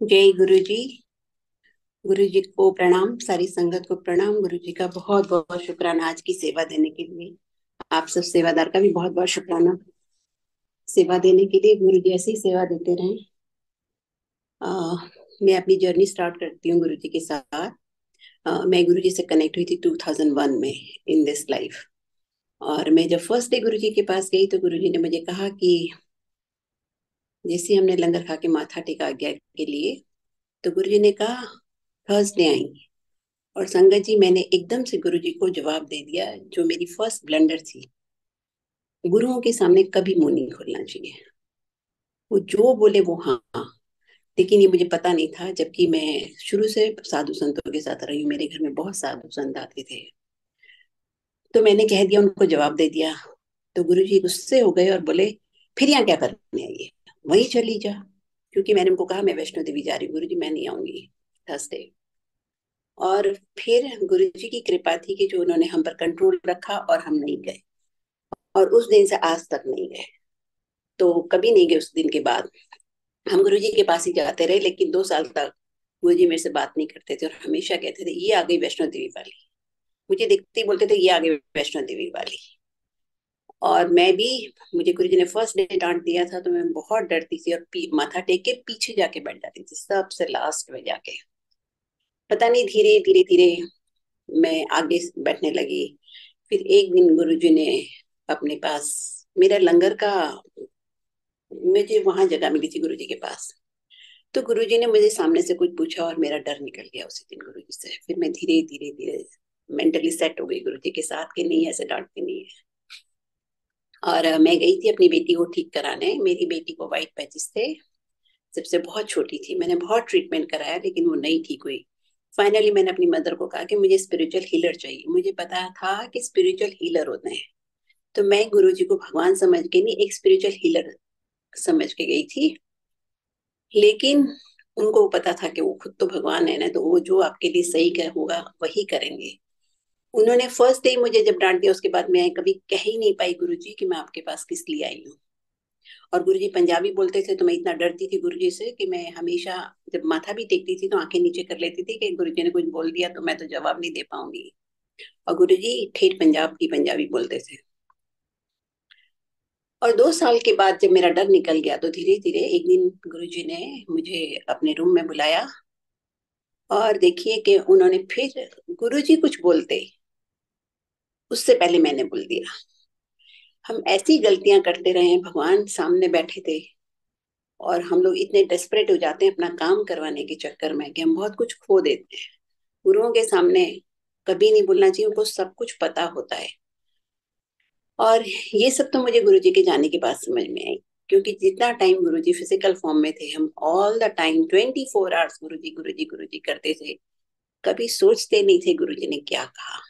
जय गुरु जी। गुरु जी को प्रणाम, सारी संगत को प्रणाम। गुरु जी का बहुत बहुत शुक्राना आज की सेवा देने के लिए। आप सब सेवादार का भी बहुत बहुत शुक्राना सेवा देने के लिए। गुरु जी ऐसी ही सेवा देते रहें। अ, मैं अपनी जर्नी स्टार्ट करती हूँ गुरु जी के साथ। मैं गुरु जी से कनेक्ट हुई थी 2001 में इन दिस लाइफ। और मैं जब फर्स्ट डे गुरु जी के पास गई तो गुरु जी ने मुझे कहा कि जैसे हमने लंगर खा के माथा टेका आज्ञा के लिए, तो गुरु जी ने कहा थर्सडे आएंगे। और संगत जी, मैंने एकदम से गुरु जी को जवाब दे दिया, जो मेरी फर्स्ट ब्लंडर थी। गुरुओं के सामने कभी मुंह नहीं खोलना चाहिए। वो जो बोले वो हाँ हाँ। लेकिन ये मुझे पता नहीं था, जबकि मैं शुरू से साधु संतों के साथ रही हूँ। मेरे घर में बहुत साधु संत आते थे। तो मैंने कह दिया, उनको जवाब दे दिया। तो गुरु जी गुस्से हो गए और बोले, फिर यहाँ क्या करने आई है, वहीं चली जा। क्योंकि मैंने उनको कहा मैं वैष्णो देवी जा रही हूँ गुरु जी, मैं नहीं आऊंगी थर्सडे। और फिर गुरु जी की कृपा थी कि जो उन्होंने हम पर कंट्रोल रखा और हम नहीं गए। और उस दिन से आज तक नहीं गए। तो कभी नहीं गए उस दिन के बाद। हम गुरु जी के पास ही जाते रहे, लेकिन 2 साल तक गुरु जी मेरे से बात नहीं करते थे और हमेशा कहते थे ये आ गई वैष्णो देवी वाली। मुझे देखते ही बोलते थे ये आ गई वैष्णो देवी वाली। और मैं भी, मुझे गुरु जी ने फर्स्ट डे डांट दिया था तो मैं बहुत डरती थी और माथा टेक के पीछे जाके बैठ जाती थी, सबसे लास्ट में जाके। पता नहीं, धीरे धीरे धीरे मैं आगे बैठने लगी। फिर एक दिन गुरुजी ने अपने पास मेरा लंगर का, मुझे वहां जगह मिली थी गुरुजी के पास। तो गुरुजी ने मुझे सामने से कुछ पूछा और मेरा डर निकल गया उसी दिन गुरुजी से। फिर मैं धीरे धीरे धीरे मेंटली सेट हो गई गुरुजी के साथ कि नहीं, ऐसे डांटते नहीं है। और मैं गई थी अपनी बेटी को ठीक कराने। मेरी बेटी को वाइट पैचेस थे, सबसे बहुत छोटी थी। मैंने बहुत ट्रीटमेंट कराया लेकिन वो नहीं ठीक हुई। फाइनली मैंने अपनी मदर को कहा कि मुझे स्पिरिचुअल हीलर चाहिए। मुझे पता था कि स्पिरिचुअल हीलर होते हैं। तो मैं गुरुजी को भगवान समझ के नहीं, एक स्पिरिचुअल हीलर समझ के गई थी। लेकिन उनको पता था कि वो खुद तो भगवान है ना, तो वो जो आपके लिए सही कर होगा वही करेंगे। उन्होंने फर्स्ट डे मुझे जब डांट दिया, उसके बाद मैं कभी कह ही नहीं पाई गुरुजी कि मैं आपके पास किस लिए आई हूँ। और गुरुजी पंजाबी बोलते थे तो मैं इतना डरती थी गुरुजी से कि मैं हमेशा जब माथा भी टेकती थी तो आंखें नीचे कर लेती थी कि गुरुजी ने कुछ बोल दिया तो मैं तो जवाब नहीं दे पाऊंगी। और गुरुजी ठेठ पंजाब की पंजाबी बोलते थे। और 2 साल के बाद जब मेरा डर निकल गया तो धीरे धीरे एक दिन गुरुजी ने मुझे अपने रूम में बुलाया। और देखिए कि उन्होंने फिर, गुरुजी कुछ बोलते उससे पहले मैंने बोल दिया। हम ऐसी गलतियां करते रहे हैं, भगवान सामने बैठे थे। और हम लोग इतने डेस्परेट हो जाते हैं अपना काम करवाने के चक्कर में कि हम बहुत कुछ खो देते हैं। गुरुओं के सामने कभी नहीं बोलना चाहिए, उनको सब कुछ पता होता है। और ये सब तो मुझे गुरुजी के जाने के बाद समझ में आई। क्योंकि जितना टाइम गुरुजी फिजिकल फॉर्म में थे, हम ऑल द टाइम 24 आवर्स गुरुजी गुरुजी गुरुजी करते थे। कभी सोचते नहीं थे गुरुजी ने क्या कहा।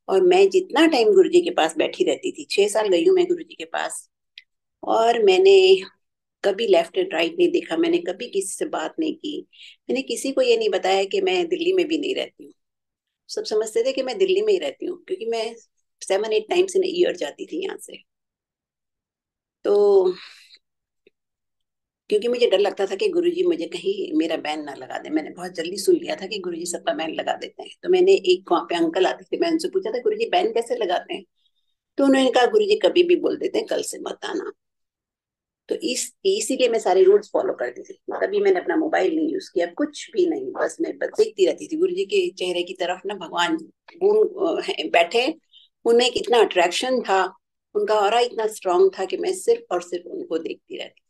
और मैं जितना टाइम गुरुजी के पास बैठी रहती थी, 6 साल गई हूँ मैं गुरुजी के पास। और मैंने कभी लेफ्ट एंड राइट नहीं देखा, मैंने कभी किसी से बात नहीं की। मैंने किसी को ये नहीं बताया कि मैं दिल्ली में भी नहीं रहती हूँ। सब समझते थे कि मैं दिल्ली में ही रहती हूँ, क्योंकि मैं 7-8 टाइम्स इन ईयर जाती थी यहाँ से। तो क्योंकि मुझे डर लगता था कि गुरुजी मुझे कहीं मेरा बैन ना लगा दे। मैंने बहुत जल्दी सुन लिया था कि गुरुजी सबका बैन लगा देते हैं। तो मैंने, एक वहां पे अंकल आते थे, मैं उनसे पूछा था गुरुजी बैन कैसे लगाते हैं। तो उन्होंने कहा गुरुजी कभी भी बोल देते हैं, कल से मत आना। तो इसीलिए मैं सारे रूल्स फॉलो करती थी। कभी मैंने अपना मोबाइल नहीं यूज किया, कुछ भी नहीं। बस मैं बस देखती रहती थी गुरुजी के चेहरे की तरफ ना। भगवान बैठे, उनमें कितना अट्रैक्शन था, उनका ऑरा इतना स्ट्रांग था कि मैं सिर्फ और सिर्फ उनको देखती रहती।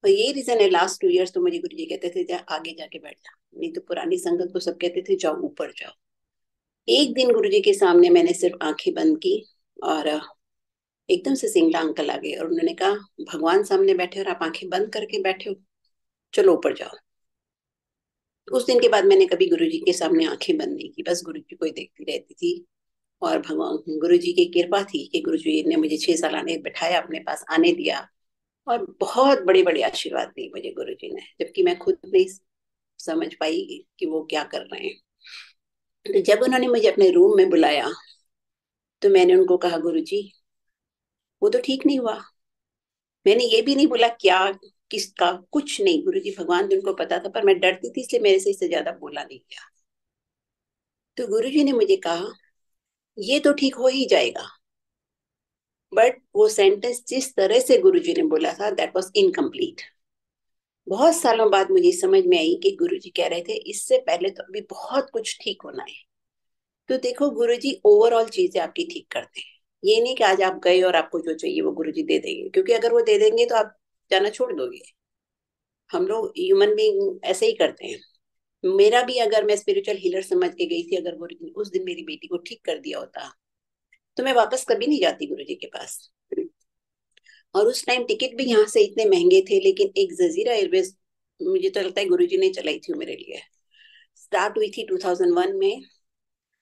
और यही रीजन है, लास्ट 2 इयर्स तो मुझे गुरुजी कहते थे जा आगे जाके बैठ जा। नहीं तो पुरानी संगत को सब कहते थे जाओ ऊपर जाओ। एक दिन गुरुजी के सामने मैंने सिर्फ आंखें बंद की और एकदम से सिंगला अंकल आ गए और उन्होंने कहा भगवान सामने बैठे और आप आंखें बंद करके बैठे हो, चलो ऊपर जाओ। उस दिन के बाद मैंने कभी गुरुजी के सामने आंखें बंद नहीं की, बस गुरुजी को ही देखती रहती थी। और भगवान गुरुजी की कृपा थी कि गुरुजी ने मुझे 6 साल आने बिठाया, अपने पास आने दिया। और बहुत बड़े बड़े आशीर्वाद दिए मुझे गुरुजी ने, जबकि मैं खुद नहीं समझ पाई कि वो क्या कर रहे हैं। तो जब उन्होंने मुझे अपने रूम में बुलाया तो मैंने उनको कहा गुरुजी वो तो ठीक नहीं हुआ। मैंने ये भी नहीं बोला क्या किसका कुछ नहीं, गुरुजी भगवान भी उनको पता था, पर मैं डरती थी इसलिए मेरे से इससे ज्यादा बोला नहीं गया। तो गुरुजी ने मुझे कहा ये तो ठीक हो ही जाएगा, बट वो सेंटेंस जिस तरह से गुरुजी ने बोला था दैट वाज इनकम्प्लीट। बहुत सालों बाद मुझे समझ में आई कि गुरुजी कह रहे थे इससे पहले तो अभी बहुत कुछ ठीक होना है। तो देखो गुरुजी ओवरऑल चीजें आपकी ठीक करते हैं। ये नहीं कि आज आप गए और आपको जो चाहिए वो गुरुजी दे देंगे, क्योंकि अगर वो दे देंगे तो आप जाना छोड़ दोगे। हम लोग ह्यूमन बीइंग ऐसे ही करते हैं। मेरा भी, अगर मैं स्पिरिचुअल हीलर समझ के गई थी, अगर गुरुजी ने उस दिन मेरी बेटी को ठीक कर दिया होता तो मैं वापस कभी नहीं जाती गुरुजी के पास। और उस टाइम टिकट भी यहाँ से इतने महंगे थे, लेकिन एक जजीरा एयरवेज मुझे तो लगता है गुरुजी ने चलाई थी मेरे लिए। स्टार्ट हुई थी 2001 में,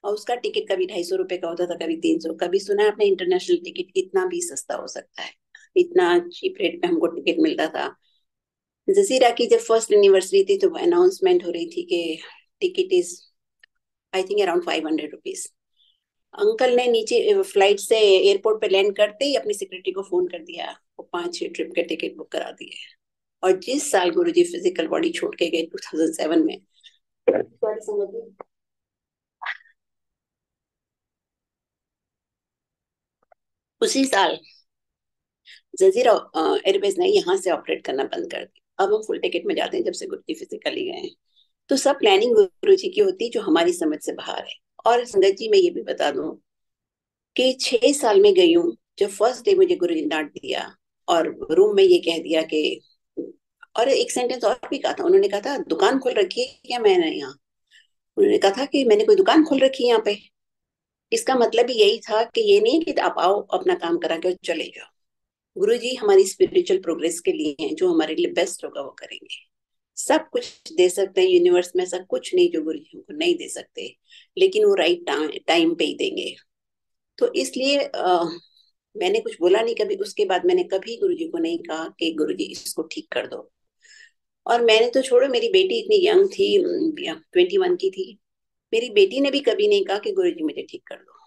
और उसका टिकट कभी 250 रुपए का होता था, कभी 300। कभी सुना है आपने इंटरनेशनल टिकट कितना भी सस्ता हो सकता है? इतना चीप रेट पे हमको टिकट मिलता था। जजीरा की जब फर्स्ट एनिवर्सरी थी तो अनाउंसमेंट हो रही थी कि ticket is I think around 500 rupees. Uncle ने नीचे फ्लाइट से एयरपोर्ट पे लैंड करते ही अपनी सेक्रेटरी को फोन कर दिया, वो 5-6 ट्रिप के टिकट बुक करा दिए। और जिस साल गुरुजी फिजिकल बॉडी छोड़ के गए 2007 में, सॉरी संगत जी, उसी साल जजीरा एयरवेज ने यहाँ से ऑपरेट करना बंद कर दिया। अब हम फुल टिकट में जाते हैं जब से गुरुजी फिजिकली गए हैं। तो सब प्लानिंग गुरुजी की होती जो हमारी समझ से बाहर है। और संगत जी मैं ये भी बता दूं कि 6 साल में गई हूँ, जब फर्स्ट डे मुझे गुरुजी ने डांट दिया और रूम में ये कह दिया कि, और एक सेंटेंस और भी कहा था, उन्होंने कहा था दुकान खोल रखी है क्या मैंने यहाँ? उन्होंने कहा था कि मैंने कोई दुकान खोल रखी है यहाँ पे। इसका मतलब ही यही था कि ये नहीं कि आप आओ अपना काम करा के और चले जाओ। गुरु जी हमारी स्पिरिचुअल प्रोग्रेस के लिए हैं, जो हमारे लिए बेस्ट होगा वो करेंगे। सब कुछ दे सकते हैं यूनिवर्स में, ऐसा कुछ नहीं जो गुरु जी हमको नहीं दे सकते, लेकिन वो राइट टाइम पे ही देंगे। तो इसलिए मैंने कुछ बोला नहीं कभी। उसके बाद मैंने कभी गुरु जी को नहीं कहा कि गुरु जी इसको ठीक कर दो। और मैंने तो छोड़ो, मेरी बेटी इतनी यंग थी, 21 की थी, मेरी बेटी ने भी कभी नहीं कहा कि गुरु जी मुझे ठीक कर दो।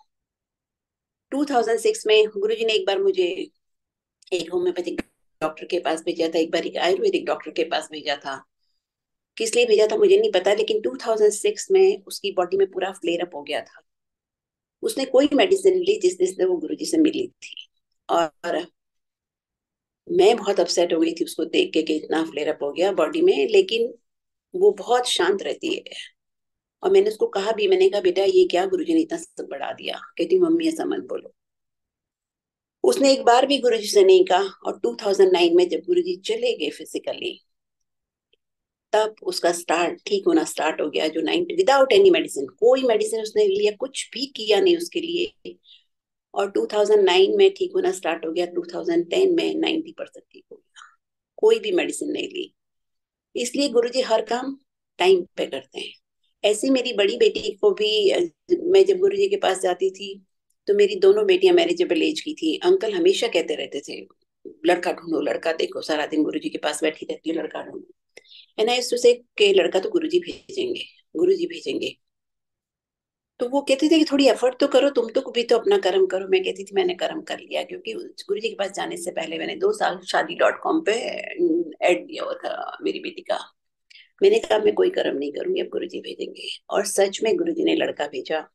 2006 में गुरु जी ने एक बार मुझे एक होम्योपैथिक डॉक्टर के पास भेजा था, एक बार एक आयुर्वेदिक डॉक्टर के पास भेजा था। किस लिए भेजा था मुझे नहीं पता, लेकिन 2006 में उसकी बॉडी में पूरा फ्लेयर अप हो गया था। उसने कोई मेडिसिन ली जिस जिससे वो गुरुजी से मिली थी। और मैं बहुत अपसेट हो गई थी उसको देख के कि इतना फ्लेयर अप हो गया बॉडी में, लेकिन वो बहुत शांत रहती है। और मैंने उसको कहा भी, मैंने कहा बेटा ये क्या, गुरुजी ने इतना सब बढ़ा दिया? कहती मम्मी ऐसा मत बोलो। उसने एक बार भी गुरुजी से नहीं कहा। और 2009 में जब गुरुजी चले गए फिजिकली, तब उसका स्टार्ट ठीक होना स्टार्ट हो गया। जो 90 विदाउट एनी मेडिसिन, कोई मेडिसिन उसने लिया, कुछ भी किया नहीं उसके लिए। और 2009 में ठीक होना स्टार्ट हो गया, 2010 में 90% ठीक हो गया, कोई भी मेडिसिन नहीं ली। इसलिए गुरुजी हर काम टाइम पे करते हैं। ऐसी मेरी बड़ी बेटी को भी मैं जब गुरुजी के पास जाती थी तो मेरी दोनों बेटियां मैरिजेबल एज की थी। अंकल हमेशा कहते रहते थे लड़का ढूंढो, लड़का देखो, सारा दिन गुरुजी के पास बैठी रहती है, लड़का ढूंढो। है ना, इससे के लड़का तो गुरुजी भेजेंगे, गुरुजी भेजेंगे। तो वो कहते थे कि थोड़ी एफर्ट तो करो, तुम तो भी तो अपना कर्म करो। मैं कहती थी मैंने कर्म कर लिया, क्योंकि गुरुजी के पास जाने से पहले मैंने 2 साल शादी.com पे ऐड दिया हुआ था मेरी बेटी का। मैंने कहा मैं कोई कर्म नहीं करूंगी, अब गुरुजी भेजेंगे। और सच में गुरुजी ने लड़का भेजा।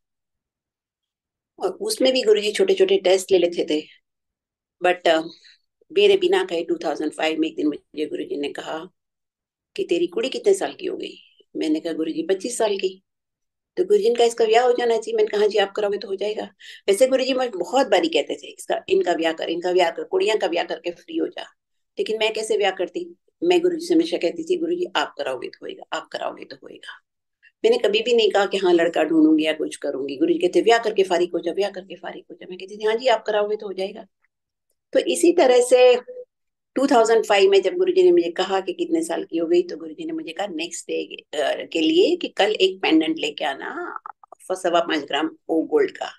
और उसमें भी गुरुजी छोटे छोटे टेस्ट ले लेते थे। बट मेरे बिना कहे 2005 में एक दिन मुझे गुरुजी ने कहा कि तेरी कुड़ी कितने साल की हो गई? मैंने कहा गुरुजी 25 साल की। तो गुरुजी का इसका ब्याह हो जाना चाहिए। मैंने कहा हाँ जी, आप कराओगे तो हो जाएगा। वैसे गुरुजी मुझे बहुत बारी कहते थे इसका इनका ब्याह कर, इनका ब्याह कर, कुड़ियां का ब्याह करके फ्री हो जा। लेकिन मैं कैसे ब्याह करती? मैं गुरुजी से हमेशा कहती थी गुरुजी आप कराओगे तो होएगा, आप कराओगे तो होएगा। मैंने कभी भी नहीं कहा कि हाँ लड़का ढूंढूंगी या कुछ करूंगी। गुरुजी कहते ब्याह करके फारिग हो जा, ब्याह करके फारिग हो जा। मैं कहती थी हाँ जी, आप कराओगे तो हो जाएगा। तो इसी तरह से 2005 में जब गुरुजी ने मुझे कहा कि कितने साल की हो गई, तो गुरुजी ने मुझे कहा नेक्स्ट डे के लिए कि कल एक पेंडेंट लेके आना, 5.25 ग्राम वो गोल्ड का।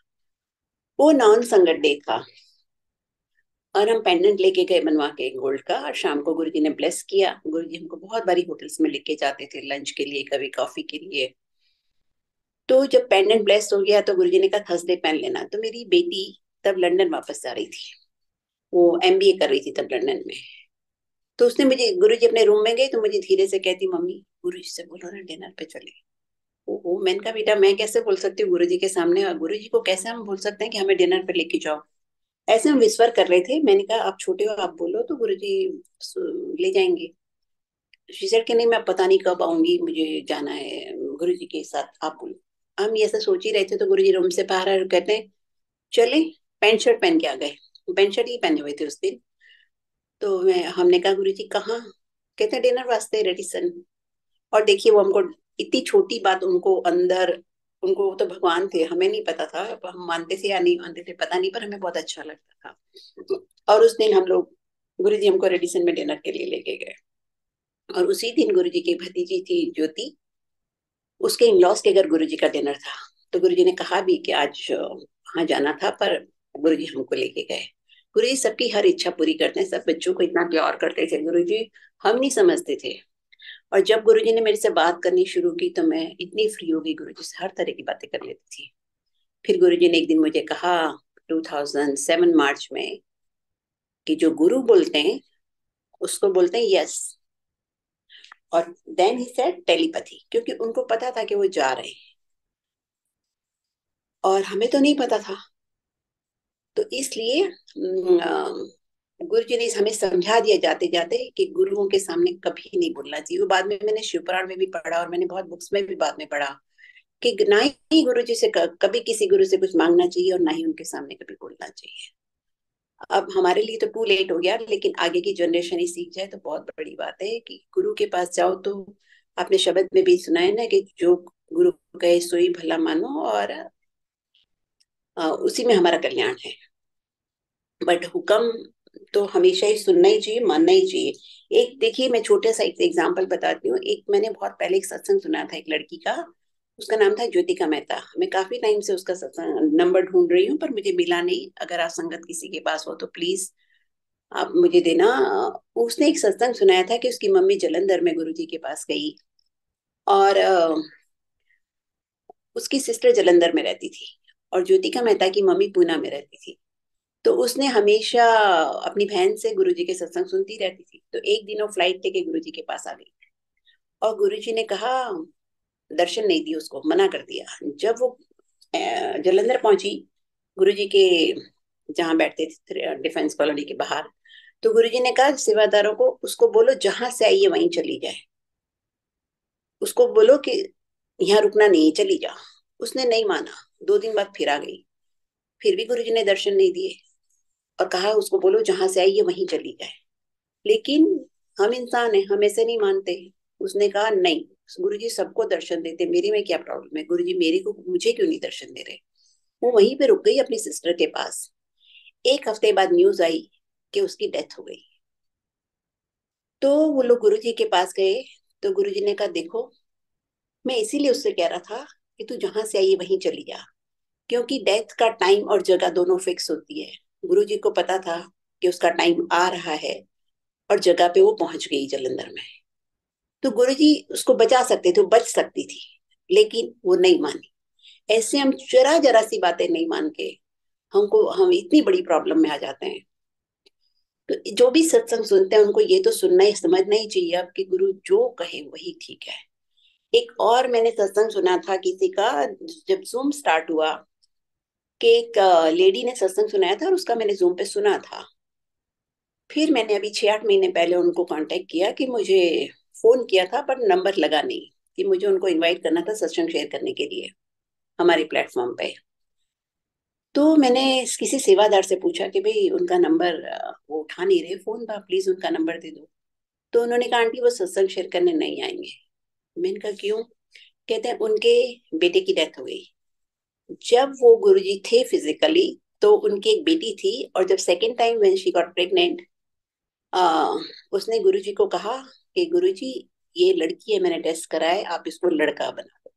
वो नॉन संगत डे था। और हम पेंडेंट लेके गए बनवा के गोल्ड का। और शाम को गुरुजी ने ब्लेस किया। गुरुजी हमको बहुत बारी होटल्स में लेके जाते थे लंच के लिए, कभी कॉफी के लिए। तो जब पेंडेंट ब्लेस हो गया तो गुरुजी ने कहा थर्सडे पहन लेना। तो मेरी बेटी तब लंदन वापस जा रही थी, वो एमबीए कर रही थी तब लंदन में। तो उसने मुझे, गुरुजी अपने रूम में गए तो मुझे धीरे से कहती, मम्मी गुरुजी से बोलो ना डिनर पे चले। ओ मैंने कहा बेटा मैं कैसे बोल सकती हूँ गुरुजी के सामने, और गुरुजी को कैसे हम बोल सकते हैं कि हमें डिनर पे लेके जाओ। ऐसे हम विस्पर कर रहे थे। मैंने कहा आप छोटे हो, आप बोलो तो गुरुजी ले जाएंगे। शीशर के नहीं, मैं पता नहीं कब आऊंगी, मुझे जाना है गुरुजी के साथ, आप बोलो। हम ये ऐसा सोच ही रहे थे तो गुरुजी रूम से बाहर आए और कहते हैं चले, पैंट शर्ट पहन के आ गए। पैंट शर्ट ही पहने हुए थे उस दिन। तो हमने कहा गुरुजी कहाँ? कहते हैं डिनर वास्ते रेडिसन। और देखिए वो हमको, इतनी छोटी बात उनको अंदर, उनको वो तो भगवान थे, हमें नहीं पता था, हम मानते थे या नहीं मानते थे पता नहीं, पर हमें बहुत अच्छा लगता था। और उस दिन हम लोग, गुरुजी हमको रेडिसन में डिनर के लिए लेके गए। और उसी दिन गुरुजी की भतीजी थी ज्योति, उसके इन लॉज के घर गुरुजी का डिनर था। तो गुरुजी ने कहा भी कि आज वहां जाना था, पर गुरुजी हमको लेके गए। गुरुजी सबकी हर इच्छा पूरी करते हैं, सब बच्चों को इतना प्यार करते थे गुरुजी, हम नहीं समझते थे। और जब गुरुजी ने मेरे से बात करनी शुरू की तो मैं इतनी फ्री हो गई, गुरुजी से हर तरह की बातें कर लेती थी। फिर गुरुजी ने एक दिन मुझे कहा 2007 मार्च में कि जो गुरु बोलते हैं उसको बोलते हैं यस। और देन ही सेड टेलीपैथी, क्योंकि उनको पता था कि वो जा रहे हैं और हमें तो नहीं पता था। तो इसलिए गुरु जी ने हमें समझा दिया जाते जाते कि गुरुओं के सामने कभी नहीं बोलना चाहिए। वो बाद में मैंने शिवपुराण में भी पढ़ा और मैंने बहुत बुक्स में भी बाद में पढ़ा कि ना ही गुरु जी से कभी किसी गुरु से कुछ मांगना चाहिए और ना ही उनके सामने कभी बोलना चाहिए। अब हमारे लिए तो टू लेट हो गया, लेकिन आगे की जनरेशन ही सीख जाए तो बहुत बड़ी बात है कि गुरु के पास जाओ तो, आपने शब्द में भी सुना है ना कि जो गुरु कहे सोई भला मानो, और उसी में हमारा कल्याण है। बट हुक्म तो हमेशा ही सुनना ही चाहिए, मानना ही चाहिए। एक देखिए, मैं छोटा सा एक एग्जांपल बताती हूँ। एक मैंने बहुत पहले एक सत्संग सुना था एक लड़की का, उसका नाम था ज्योतिका मेहता। मैं काफी टाइम से उसका सत्संग नंबर ढूंढ रही हूँ पर मुझे मिला नहीं। अगर आप संगत किसी के पास हो तो प्लीज आप मुझे देना। उसने एक सत्संग सुनाया था कि उसकी मम्मी जलंधर में गुरुजी के पास गई, और उसकी सिस्टर जलंधर में रहती थी और ज्योतिका मेहता की मम्मी पूना में रहती थी। तो उसने हमेशा अपनी बहन से गुरुजी के सत्संग सुनती रहती थी। तो एक दिन वो फ्लाइट लेके गुरुजी के पास आ गई और गुरुजी ने कहा, दर्शन नहीं दिए, उसको मना कर दिया। जब वो जलंधर पहुंची गुरुजी के जहाँ बैठते थे डिफेंस कॉलोनी के बाहर, तो गुरुजी ने कहा सेवादारों को, उसको बोलो जहां से आई है वहीं चली जाए, उसको बोलो कि यहाँ रुकना नहीं है, चली जा। उसने नहीं माना। 2 दिन बाद फिर आ गई, फिर भी गुरुजी ने दर्शन नहीं दिए और कहा उसको बोलो जहां से आई है वहीं चली जाए। लेकिन हम इंसान हैं, हम ऐसे नहीं मानते। उसने कहा नहीं, गुरुजी सबको दर्शन देते, मेरे में क्या प्रॉब्लम है, गुरुजी मेरे को, मुझे क्यों नहीं दर्शन दे रहे। वो वहीं पे रुक गई अपनी सिस्टर के पास। 1 हफ्ते बाद न्यूज आई कि उसकी डेथ हो गई। तो वो लोग गुरुजी के पास गए तो गुरुजी ने कहा देखो, मैं इसीलिए उससे कह रहा था कि तू जहां से आई है वहीं चली जा, क्योंकि डेथ का टाइम और जगह दोनों फिक्स होती है। गुरुजी को पता था कि उसका टाइम आ रहा है और जगह पे वो पहुंच गई जलंधर में। तो गुरुजी उसको बचा सकते थे, वो बच सकती थी, लेकिन वो नहीं मानी। ऐसे हम जरा जरा सी बातें नहीं मान के हम इतनी बड़ी प्रॉब्लम में आ जाते हैं। तो जो भी सत्संग सुनते हैं उनको ये तो सुनना ही, समझना ही चाहिए अब कि गुरु जो कहे वही ठीक है। एक और मैंने सत्संग सुना था किसी का, जब जूम स्टार्ट हुआ, कि एक लेडी ने सत्संग सुनाया था और उसका मैंने जूम पे सुना था। फिर मैंने अभी 6-8 महीने पहले उनको कांटेक्ट किया कि मुझे, फोन किया था पर नंबर लगा नहीं, कि मुझे उनको इनवाइट करना था सत्संग शेयर करने के लिए हमारे प्लेटफॉर्म पे। तो मैंने किसी सेवादार से पूछा कि भाई उनका नंबर, वो उठा नहीं रहे फोन, तो आप प्लीज उनका नंबर दे दो। तो उन्होंने कहा आंटी वो सत्संग शेयर करने नहीं आएंगे। मैंने कहा क्यों? कहते हैं उनके बेटे की डेथ हो गई। जब वो गुरुजी थे फिजिकली तो उनकी एक बेटी थी, और जब second time when she got pregnant, उसने गुरुजी को कहा कि गुरुजी ये लड़की है, मैंने टेस्ट करा है, आप इसको लड़का बना दो।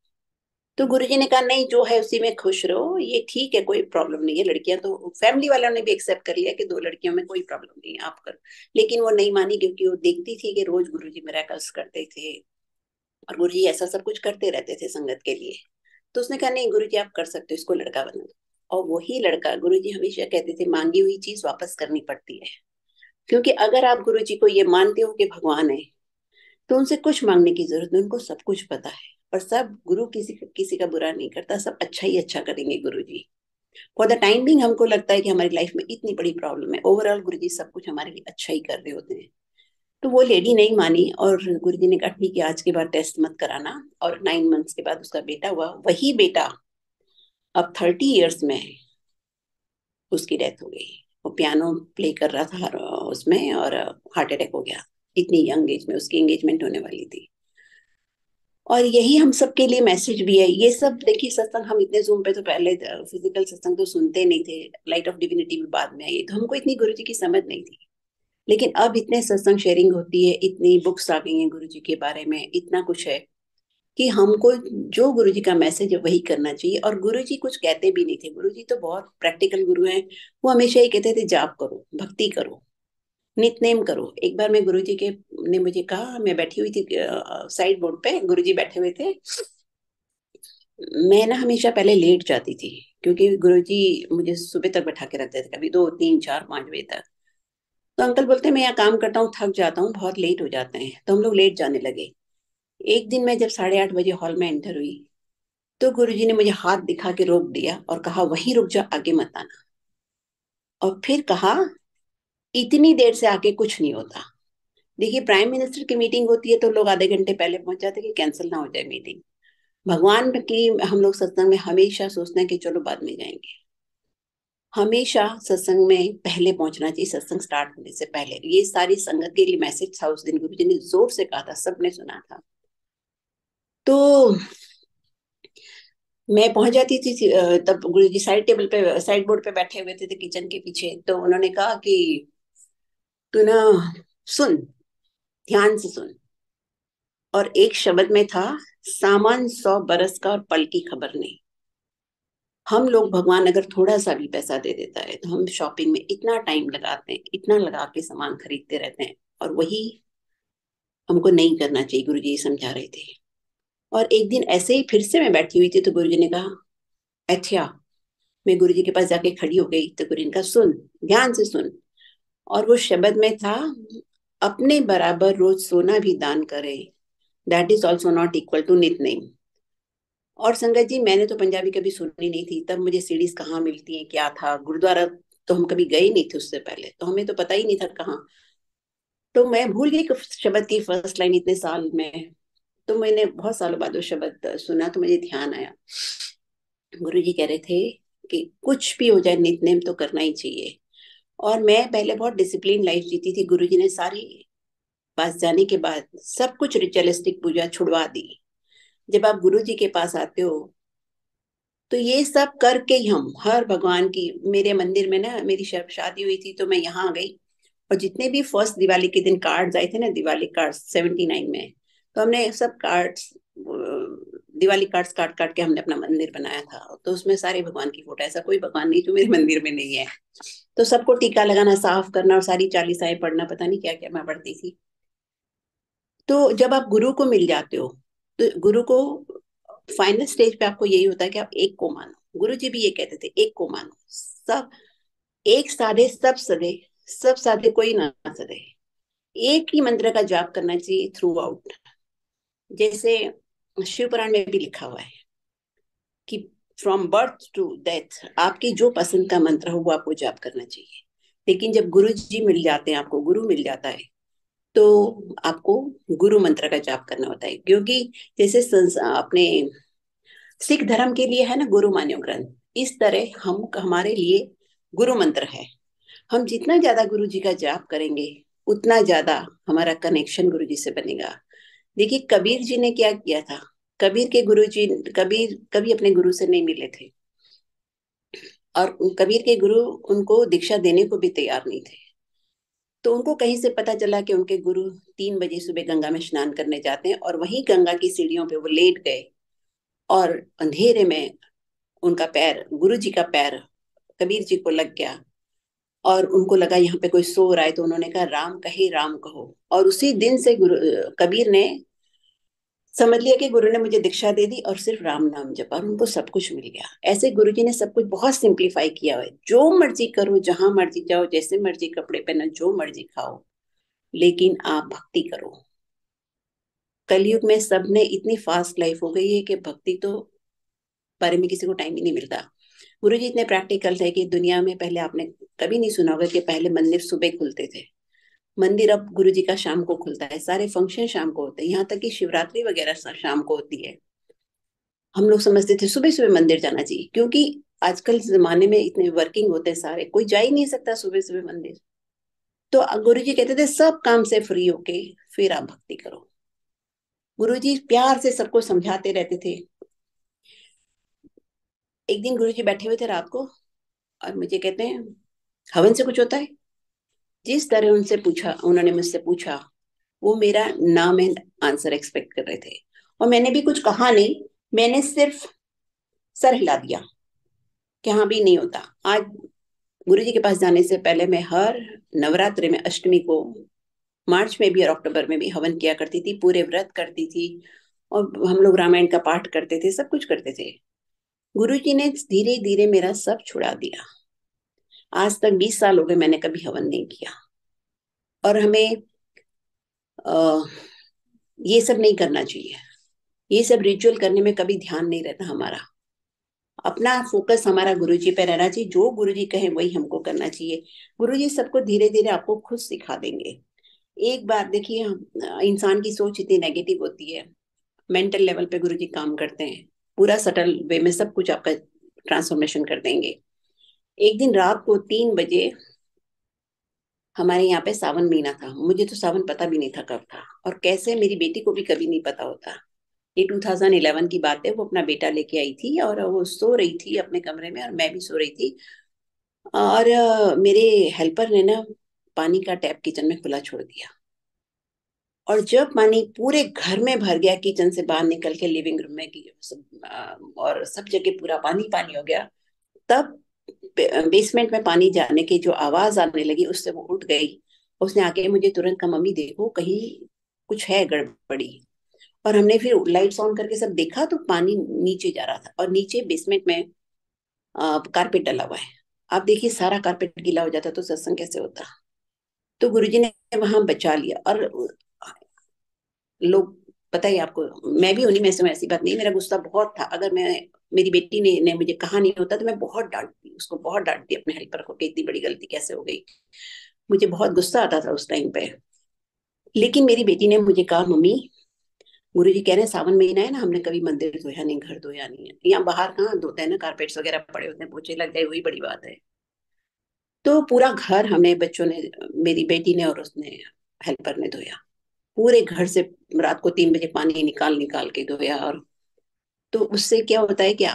तो गुरुजी ने कहा नहीं, जो है उसी में खुश रहो, ये ठीक है, कोई प्रॉब्लम नहीं है। लड़कियां तो फैमिली वालों ने भी एक्सेप्ट कर लिया कि 2 लड़कियों में कोई प्रॉब्लम नहीं है, आप कर। लेकिन वो नहीं मानी, क्योंकि वो देखती थी कि रोज गुरुजी मिरेकल्स करते थे और गुरुजी ऐसा सब कुछ करते रहते थे संगत के लिए। तो उसने कहा नहीं गुरुजी आप कर सकते हो, इसको लड़का बना दो। और वही लड़का, गुरुजी हमेशा कहते थे मांगी हुई चीज वापस करनी पड़ती है। क्योंकि अगर आप गुरु जी को ये मानते हो कि भगवान है, तो उनसे कुछ मांगने की जरूरत नहीं, उनको सब कुछ पता है। और सब गुरु किसी किसी का बुरा नहीं करता, सब अच्छा ही अच्छा करेंगे गुरु जी। फॉर द टाइम बिंग हमको लगता है कि हमारी लाइफ में इतनी बड़ी प्रॉब्लम है, ओवरऑल गुरु जी सब कुछ हमारे लिए अच्छा ही कर रहे होते हैं। तो वो लेडी नहीं मानी और गुरु जी ने कहा ठीक है, आज के बाद टेस्ट मत कराना। और 9 मंथ्स के बाद उसका बेटा हुआ, वही बेटा अब 30 इयर्स में उसकी डेथ हो गई। वो पियानो प्ले कर रहा था उसमें, और हार्ट अटैक हो गया। इतनी यंग एज में उसकी एंगेजमेंट होने वाली थी। और यही हम सबके लिए मैसेज भी है। ये सब देखिए, सत्संग हम इतने जूम पे तो पहले फिजिकल सत्संग तो सुनते नहीं थे, लाइट ऑफ डिविनिटी भी बाद में आई, तो हमको इतनी गुरु जी की समझ नहीं थी। लेकिन अब इतने सत्संग शेयरिंग होती है, इतनी बुक्स आ गई हैं गुरु जी के बारे में, इतना कुछ है कि हमको जो गुरु जी का मैसेज है वही करना चाहिए। और गुरु जी कुछ कहते भी नहीं थे, गुरु जी तो बहुत प्रैक्टिकल गुरु हैं। वो हमेशा ही कहते थे जाप करो, भक्ति करो, नितनेम करो। एक बार मैं गुरु जी के ने मुझे कहा, मैं बैठी हुई थी साइड बोर्ड पे, गुरु जी बैठे हुए थे। मैं ना हमेशा पहले लेट जाती थी, क्योंकि गुरुजी मुझे सुबह तक बैठा के रखते थे, कभी 2 3 4 5 बजे तक। तो अंकल बोलते मैं यहाँ काम करता हूँ, थक जाता हूँ, बहुत लेट हो जाते हैं, तो हम लोग लेट जाने लगे। एक दिन मैं जब 8:30 बजे हॉल में एंटर हुई, तो गुरुजी ने मुझे हाथ दिखा के रोक दिया और कहा वहीं रुक जा, आगे मत आना। और फिर कहा इतनी देर से आके कुछ नहीं होता। देखिए, प्राइम मिनिस्टर की मीटिंग होती है तो लोग आधे घंटे पहले पहुंच जाते हैं कि कैंसिल ना हो जाए मीटिंग। भगवान की हम लोग सत्संग में हमेशा सोचते हैं कि चलो बाद में जाएंगे। हमेशा सत्संग में पहले पहुंचना चाहिए, सत्संग स्टार्ट होने से पहले। ये सारी संगत के लिए मैसेज था उस दिन, गुरु जी ने जोर से कहा था, सबने सुना था। तो मैं पहुंच जाती थी तब गुरु जी साइड टेबल पे, साइड बोर्ड पे बैठे हुए थे किचन के पीछे। तो उन्होंने कहा कि तू ना सुन, ध्यान से सुन। और एक शब्द में था, सामान 100 बरस का और पल की खबर नहीं। हम लोग, भगवान अगर थोड़ा सा भी पैसा दे देता है तो हम शॉपिंग में इतना टाइम लगाते हैं, इतना लगा के सामान खरीदते रहते हैं, और वही हमको नहीं करना चाहिए, गुरु जी समझा रहे थे। और एक दिन ऐसे ही फिर से मैं बैठी हुई थी, तो गुरु जी ने कहा अच्छा। मैं गुरु जी के पास जाके खड़ी हो गई, तो गुरु जी ने कहा सुन, ध्यान से सुन। और वो शब्द में था, अपने बराबर रोज सोना भी दान करे, that is also not equal to Nitnem. और संगत जी, मैंने तो पंजाबी कभी सुनी नहीं थी, तब मुझे सीडीज कहाँ मिलती हैं, क्या था गुरुद्वारा, तो हम कभी गए नहीं थे उससे पहले, तो हमें तो पता ही नहीं था कहाँ। तो मैं भूल गई कि शब्द की फर्स्ट लाइन इतने साल में। तो मैंने बहुत सालों बाद वो शब्द सुना, तो मुझे ध्यान आया। गुरु जी कह रहे थे कि कुछ भी हो जाए नितनेम तो करना ही चाहिए। और मैं पहले बहुत डिसिप्लिन लाइफ जीती थी, गुरु जी ने सारी पास जाने के बाद सब कुछ रिचुअलिस्टिक पूजा छुड़वा दी। जब आप गुरु जी के पास आते हो, तो ये सब करके ही हम हर भगवान की, मेरे मंदिर में ना मेरी शादी हुई थी, तो मैं यहाँ आ गई। और जितने भी फर्स्ट दिवाली के दिन कार्ड्स आए थे ना, दिवाली कार्ड्स 79 में, तो हमने सब कार्ड्स, दिवाली कार्ड्स काट काट के हमने अपना मंदिर बनाया था। तो उसमें सारे भगवान की फोटो, ऐसा कोई भगवान नहीं जो मेरे मंदिर में नहीं है। तो सबको टीका लगाना, साफ करना, और सारी चालीसाएं पढ़ना, पता नहीं क्या क्या मैं पढ़ती थी। तो जब आप गुरु को मिल जाते हो, तो गुरु को फाइनल स्टेज पे आपको यही होता है कि आप एक को मानो। गुरु जी भी ये कहते थे, एक को मानो, सब एक साधे सब सधे, सब साधे कोई ना सधे। एक ही मंत्र का जाप करना चाहिए थ्रू आउट। जैसे शिव पुराण में भी लिखा हुआ है कि फ्रॉम बर्थ टू डेथ आपकी जो पसंद का मंत्र हो वो आपको जाप करना चाहिए। लेकिन जब गुरु जी मिल जाते हैं, आपको गुरु मिल जाता है, तो आपको गुरु मंत्र का जाप करना होता है। क्योंकि जैसे अपने सिख धर्म के लिए है ना गुरु मान्यो ग्रंथ, इस तरह हम हमारे लिए गुरु मंत्र है। हम जितना ज्यादा गुरु जी का जाप करेंगे, उतना ज्यादा हमारा कनेक्शन गुरु जी से बनेगा। देखिए, कबीर जी ने क्या किया था। कबीर के गुरु जी, कबीर कभी अपने गुरु से नहीं मिले थे। और कबीर के गुरु उनको दीक्षा देने को भी तैयार नहीं थे। तो उनको कहीं से पता चला कि उनके गुरु 3 बजे सुबह गंगा में स्नान करने जाते हैं, और वहीं गंगा की सीढ़ियों पे वो लेट गए। और अंधेरे में उनका पैर, गुरु जी का पैर कबीर जी को लग गया। और उनको लगा यहाँ पे कोई सो रहा है, तो उन्होंने कहा राम कहे राम कहो। और उसी दिन से गुरु कबीर ने समझ लिया कि गुरु ने मुझे दीक्षा दे दी और सिर्फ राम नाम जपा और उनको सब कुछ मिल गया। ऐसे गुरु जी ने सब कुछ बहुत सिंप्लीफाई किया हुआ है। जो मर्जी करो, जहां मर्जी जाओ, जैसे मर्जी कपड़े पहनो, जो मर्जी खाओ, लेकिन आप भक्ति करो। कलयुग में सब ने इतनी फास्ट लाइफ हो गई है कि भक्ति तो बारे में किसी को टाइम ही नहीं मिलता। गुरु जी इतने प्रैक्टिकल थे कि दुनिया में पहले आपने कभी नहीं सुना होगा कि पहले मंदिर सुबह खुलते थे। मंदिर अब गुरु जी का शाम को खुलता है, सारे फंक्शन शाम को होते हैं, यहाँ तक कि शिवरात्रि वगैरह शाम को होती है। हम लोग समझते थे सुबह सुबह मंदिर जाना चाहिए, क्योंकि आजकल जमाने में इतने वर्किंग होते हैं सारे, कोई जा ही नहीं सकता सुबह सुबह मंदिर। तो गुरु जी कहते थे सब काम से फ्री होके फिर आप भक्ति करो। गुरु जी प्यार से सबको समझाते रहते थे। एक दिन गुरु जी बैठे हुए थे रात को और मुझे कहते हैं, हवन से कुछ होता है? जिस तरह उनसे पूछा, उन्होंने मुझसे पूछा, वो मेरा नाम एंड आंसर एक्सपेक्ट कर रहे थे। और मैंने भी कुछ कहा नहीं, मैंने सिर्फ सर हिला दिया कि हाँ भी नहीं होता। आज गुरु जी के पास जाने से पहले मैं हर नवरात्रि में अष्टमी को, मार्च में भी और अक्टूबर में भी हवन किया करती थी, पूरे व्रत करती थी। और हम लोग रामायण का पाठ करते थे, सब कुछ करते थे। गुरु जी ने धीरे धीरे मेरा सब छुड़ा दिया। आज तक 20 साल हो गए, मैंने कभी हवन नहीं किया। और हमें आ, ये सब नहीं करना चाहिए। ये सब रिचुअल करने में कभी ध्यान नहीं रहता हमारा। अपना फोकस हमारा गुरुजी पे रहना चाहिए, जो गुरुजी कहे वही हमको करना चाहिए। गुरुजी सबको धीरे धीरे आपको खुद सिखा देंगे। एक बार देखिए, इंसान की सोच इतनी नेगेटिव होती है, मेंटल लेवल पे गुरुजी काम करते हैं, पूरा सटल वे में सब कुछ आपका ट्रांसफॉर्मेशन कर देंगे। एक दिन रात को 3 बजे, हमारे यहाँ पे सावन महीना था, मुझे तो सावन पता भी नहीं था कब था और कैसे, मेरी बेटी को भी कभी नहीं पता होता। ये 2011 की बात है। वो अपना बेटा लेके आई थी और वो सो रही थी अपने कमरे में और मैं भी सो रही थी। और मेरे हेल्पर ने ना पानी का टैप किचन में खुला छोड़ दिया। और जब पानी पूरे घर में भर गया, किचन से बाहर निकल के लिविंग रूम में की और सब जगह पूरा पानी पानी हो गया, तब बेसमेंट में पानी जाने की जो आवाज आने लगी, उससे वो उठ गई। उसने आके मुझे तुरंत कहा, मम्मी देखो कहीं कुछ है गड़बड़ी। और हमने फिर लाइट्स ऑन करके सब देखा तो पानी नीचे जा रहा था और नीचे बेसमेंट में कारपेट डला हुआ है। आप देखिए सारा कारपेट गीला हो जाता तो सत्संग कैसे होता। तो गुरुजी ने वहां बचा लिया। और लोग, पता ही आपको, मैं भी उन्हीं में से हूँ, ऐसी बात नहीं। मेरा गुस्सा बहुत था। अगर मैं, मेरी बेटी ने मुझे कहा नहीं होता तो मैं बहुत डांटती उसको, बहुत डांटती अपने हेल्पर को कि इतनी बड़ी गलती कैसे हो गई। मुझे बहुत गुस्सा आता था उस टाइम पे। लेकिन मेरी बेटी ने मुझे कहा, मम्मी गुरु जी कह रहे हैं सावन महीना है ना, हमने कभी मंदिर धोया नहीं, घर धोया नहीं है, यहाँ बाहर कहाँ धोते हैं ना, कारपेट्स वगैरह पड़े होते हैं, पोछे लग जाए वही बड़ी बात है। तो पूरा घर हमने, बच्चों ने, मेरी बेटी ने और उसने, हेल्पर ने धोया पूरे घर से। रात को 3 बजे पानी निकाल निकाल के धोया। और तो उससे क्या होता है कि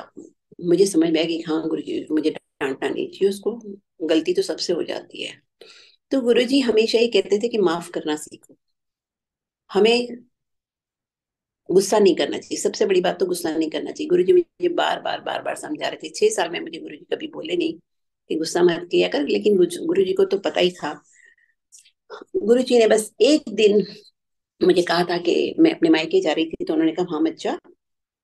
मुझे समझ में आया कि हाँ गुरु जी मुझे डांटना नहीं चाहिए उसको, गलती तो सबसे हो जाती है। तो गुरु जी हमेशा ही कहते थे कि माफ करना सीखो। हमें गुस्सा नहीं करना चाहिए, सबसे बड़ी बात तो गुस्सा नहीं करना चाहिए। गुरु जी मुझे बार बार बार बार समझा रहे थे। 6 साल में मुझे गुरु जी कभी बोले नहीं कि गुस्सा मत किया कर, लेकिन गुरु जी को तो पता ही था। गुरु जी ने बस एक दिन मुझे कहा था कि मैं अपने मायके जा रही थी, तो उन्होंने कहा हाँ मत जा,